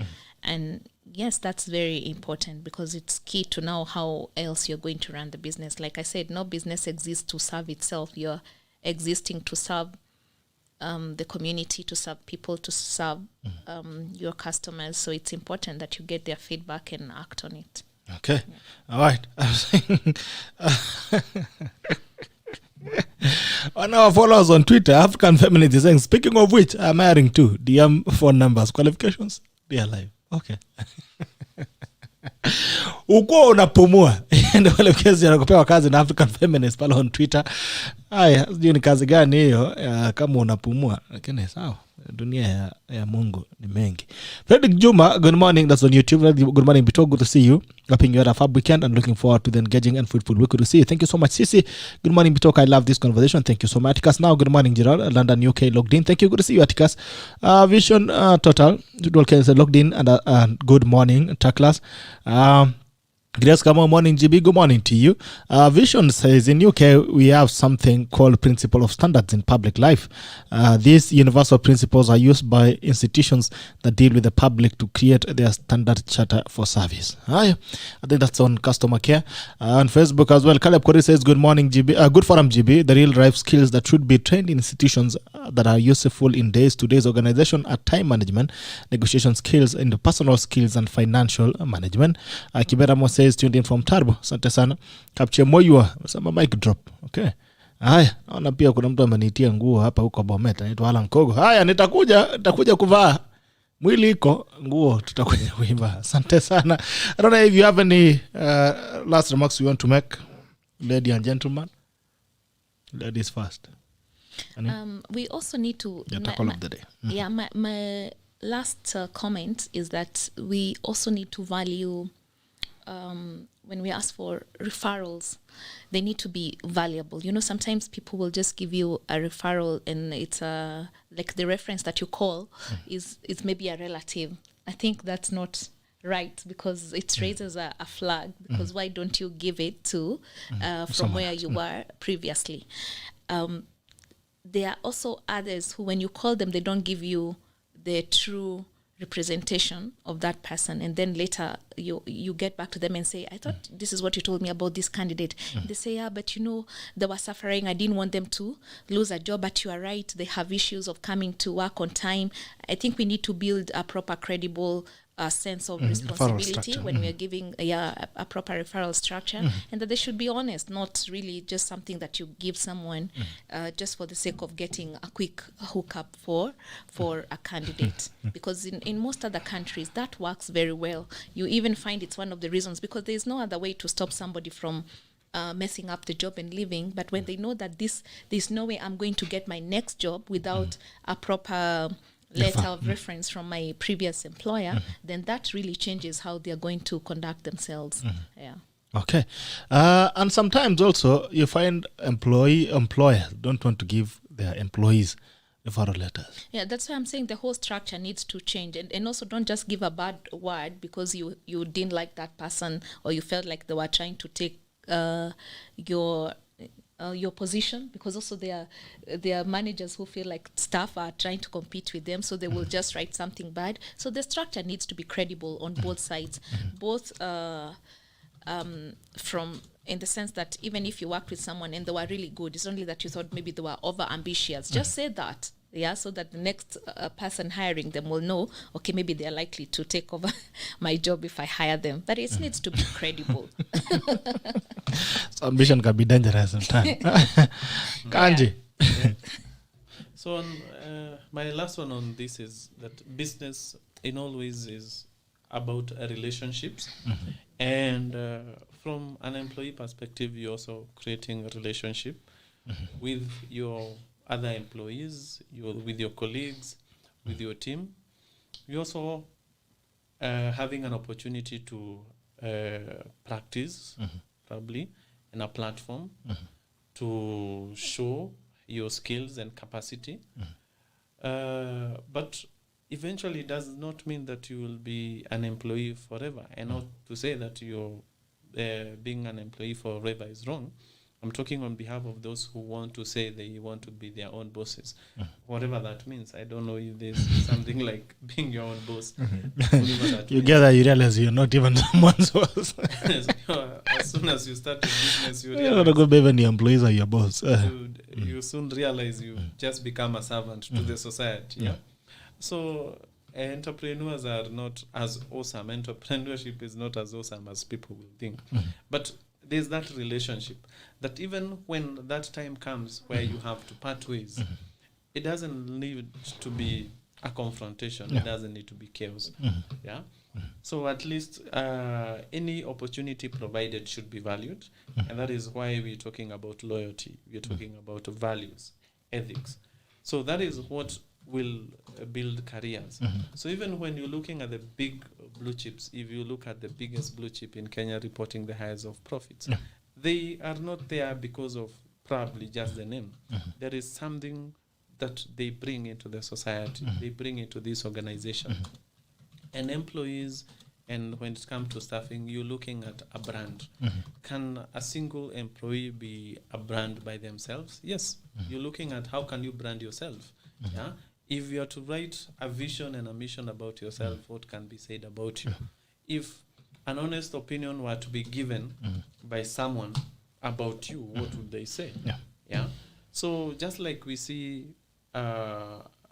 And yes, that's very important, because it's key to know how else you're going to run the business. Like I said, no business exists to serve itself. You're existing to serve the community, to serve people, to serve your customers. So it's important that you get their feedback and act on it. Okay. All right. On our followers on Twitter, African Feminist is saying, speaking of which, I'm hiring too. DM phone numbers, qualifications, they are live. Okay. Uko unapumua ndio wale kesi anakupewa kazi na African Feminist pale on Twitter. Haya, sijui ni kazi gani hiyo kama unapumua, lakini sawa. Dunia ya Mungu ni mengi. Fredrick Juma, good morning. That's on YouTube. Good morning, Bito. Good to see you. Hoping you had a fab weekend and looking forward to the engaging and fruitful week. Good to see you. Thank you so much, Sisi. Good morning, Bito. I love this conversation. Thank you so much. Atticus now. Good morning, Gerald. London, UK, logged in. Thank you. Good to see you, Atticus. Vision Total. Logged in and good morning, Taklas. Grace, come on, morning, GB. Good morning to you. Vision says in UK we have something called principle of standards in public life. These universal principles are used by institutions that deal with the public to create their standard charter for service. I think that's on customer care. On Facebook as well, Caleb Kori says, good morning, GB. Good forum, GB. The real life skills that should be trained in institutions that are useful in day-to-day organization are time management, negotiation skills, interpersonal skills, and financial management. Kibera says, tuned in from Tarbo. Asante sana. Capture Moyua. Sama mic drop. Okay. Haya, naona pia kuna mtu amenitia nguo hapa huko Bomet. Anaitwa Alan Kogo. Haya, nitakuja kuvaa. Mwili iko nguo tutakuja kuivaa. Asante sana. I don't know if you have any last remarks you want to make, lady and gentleman. Ladies first. We also need to tackle of the day. Yeah, my last comment is that we also need to value when we ask for referrals, they need to be valuable. You know, sometimes people will just give you a referral and it's like the reference that you call is maybe a relative. I think that's not right because it raises a flag because why don't you give it to from where you were previously? There are also others who, when you call them, they don't give you the true representation of that person, and then later you get back to them and say, I thought this is what you told me about this candidate. They say, yeah, but you know, they were suffering. I didn't want them to lose a job, but you are right. They have issues of coming to work on time. I think we need to build a proper, credible sense of responsibility when we are giving a proper referral structure, and that they should be honest, not really just something that you give someone just for the sake of getting a quick hookup for a candidate. Because in most other countries that works very well. You even find it's one of the reasons, because there is no other way to stop somebody from messing up the job and leaving. But when they know that there's no way I'm going to get my next job without a proper letter of reference from my previous employer, then that really changes how they're going to conduct themselves. Yeah. Okay. And sometimes also you find employers don't want to give their employees referral letters. Yeah, that's why I'm saying the whole structure needs to change. And also don't just give a bad word because you didn't like that person or you felt like they were trying to take your position, because also there are managers who feel like staff are trying to compete with them, so they will just write something bad. So the structure needs to be credible on both sides, both from in the sense that even if you worked with someone and they were really good, it's only that you thought maybe they were over ambitious. Just say that. Yeah, so that the next person hiring them will know, okay, maybe they're likely to take over my job if I hire them. But it needs to be credible. So ambition can be dangerous sometimes. Kanji. Yeah. So on, my last one on this is that business in all ways is about relationships. And from an employee perspective, you're also creating a relationship with your other employees, with your colleagues, with your team. You're also having an opportunity to practice, probably, in a platform to show your skills and capacity. But eventually it does not mean that you will be an employee forever. And not to say that you're being an employee forever is wrong. I'm talking on behalf of those who want to say they want to be their own bosses. Whatever that means. I don't know if there's something like being your own boss. You get that, you realize you're not even someone's boss. As soon as you start a business, you realize you're not going to be even the employees are your boss. you soon realize you just become a servant to the society. Yeah. So entrepreneurs are not as awesome. Entrepreneurship is not as awesome as people will think. But there's that relationship that even when that time comes where you have to part ways, it doesn't need to be a confrontation. It doesn't need to be chaos. Yeah. So at least any opportunity provided should be valued. And that is why we're talking about loyalty. We're talking about values, ethics. So that is what will build careers. So even when you're looking at the big blue chips, if you look at the biggest blue chip in Kenya reporting the highest of profits, they are not there because of probably just the name. There is something that they bring into the society, they bring into this organization. And employees, and when it comes to staffing, you're looking at a brand. Can a single employee be a brand by themselves? Yes. You're looking at how can you brand yourself. Yeah. If you are to write a vision and a mission about yourself, what can be said about you? If an honest opinion were to be given by someone about you, what would they say? Yeah. So just like we see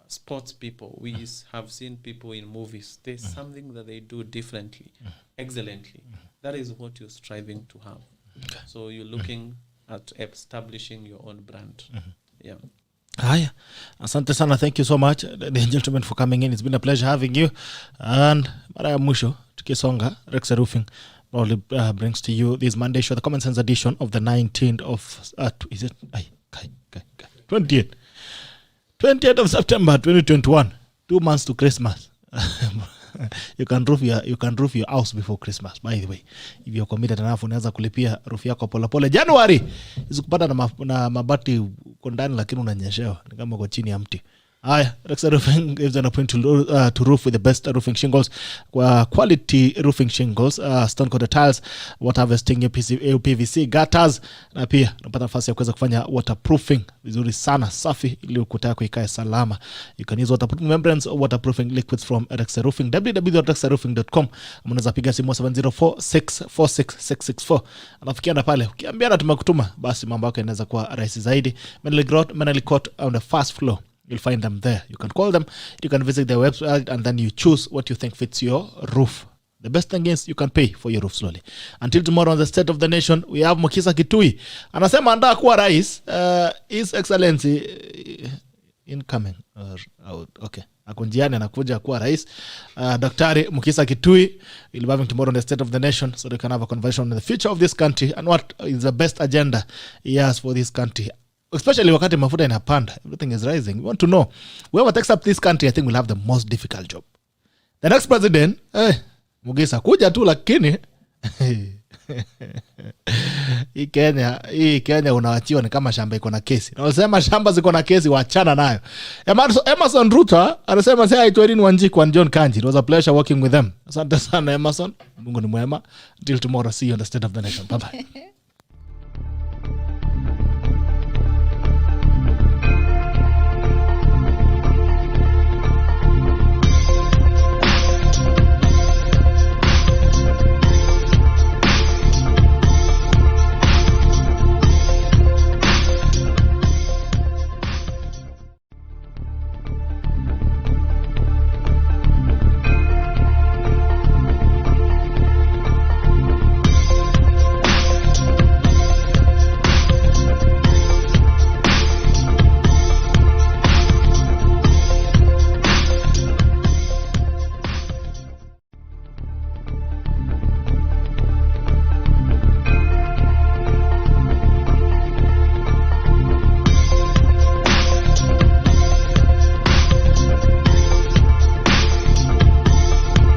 sports people, we have seen people in movies, there's something that they do differently, excellently. That is what you're striving to have. So you're looking at establishing your own brand. Yeah. Haya, asante sana, thank you so much ladies and gentlemen for coming in. It's been a pleasure having you. And mara ya mwisho tukisonga, REXE Roofing probably brings to you this Monday show, the Commoncents edition of the 19th of is it 20th of September 2021. 2 months to Christmas. You can roof your house before Christmas, by the way. If you're committed enough, unaweza kulipia roof yako pole pole. January isikupata na mabati uko ndani lakini unanyeshewa ni kama uko chini ya mti. Haya, REXE Roofing gives an opportunity to roof with the best roofing shingles, quality roofing shingles, stone coated tiles, water harvesting, PVC gutters, na pia unapata nafasi ya kuweza kufanya waterproofing vizuri sana, safi, ili ukuta yako ikae salama. You can use waterproofing membranes or waterproofing liquids from REXE Roofing. www.rexeroofing.com. Unaweza piga simu 704646664. Anafikia na pale. Ukiambiana tumekutuma, basi mambo yako yanaweza kuwa rahisi zaidi. Menally Court on the first floor. You'll find them there. You can call them, you can visit their website, and then you choose what you think fits your roof. The best thing is you can pay for your roof slowly. Until tomorrow on the State of the Nation, we have Mukisa Kitui. Anasema andaa kuwa rais, His Excellency incoming. Okay. Akunjiani anakuja kuwa rais. Daktari Mukisa Kitui will be having tomorrow on the State of the Nation, so they can have a conversation on the future of this country and what is the best agenda he has for this country. Especially wakati mafuta inapanda, everything is rising. We want to know, whoever takes up this country, I think will have the most difficult job. The next president, Mugisa kuja tu lakini hii Kenya unawachiwa ni kama shamba iko na kesi. Na wasema shamba ziko na kesi, waachana nayo. Emerson Ruta anasema say hi to IRENE WANJIKU and John KANJI. It was a pleasure working with them. Asante sana Emerson. Mungu ni mwema. Until tomorrow, see you on the State of the Nation. Bye bye.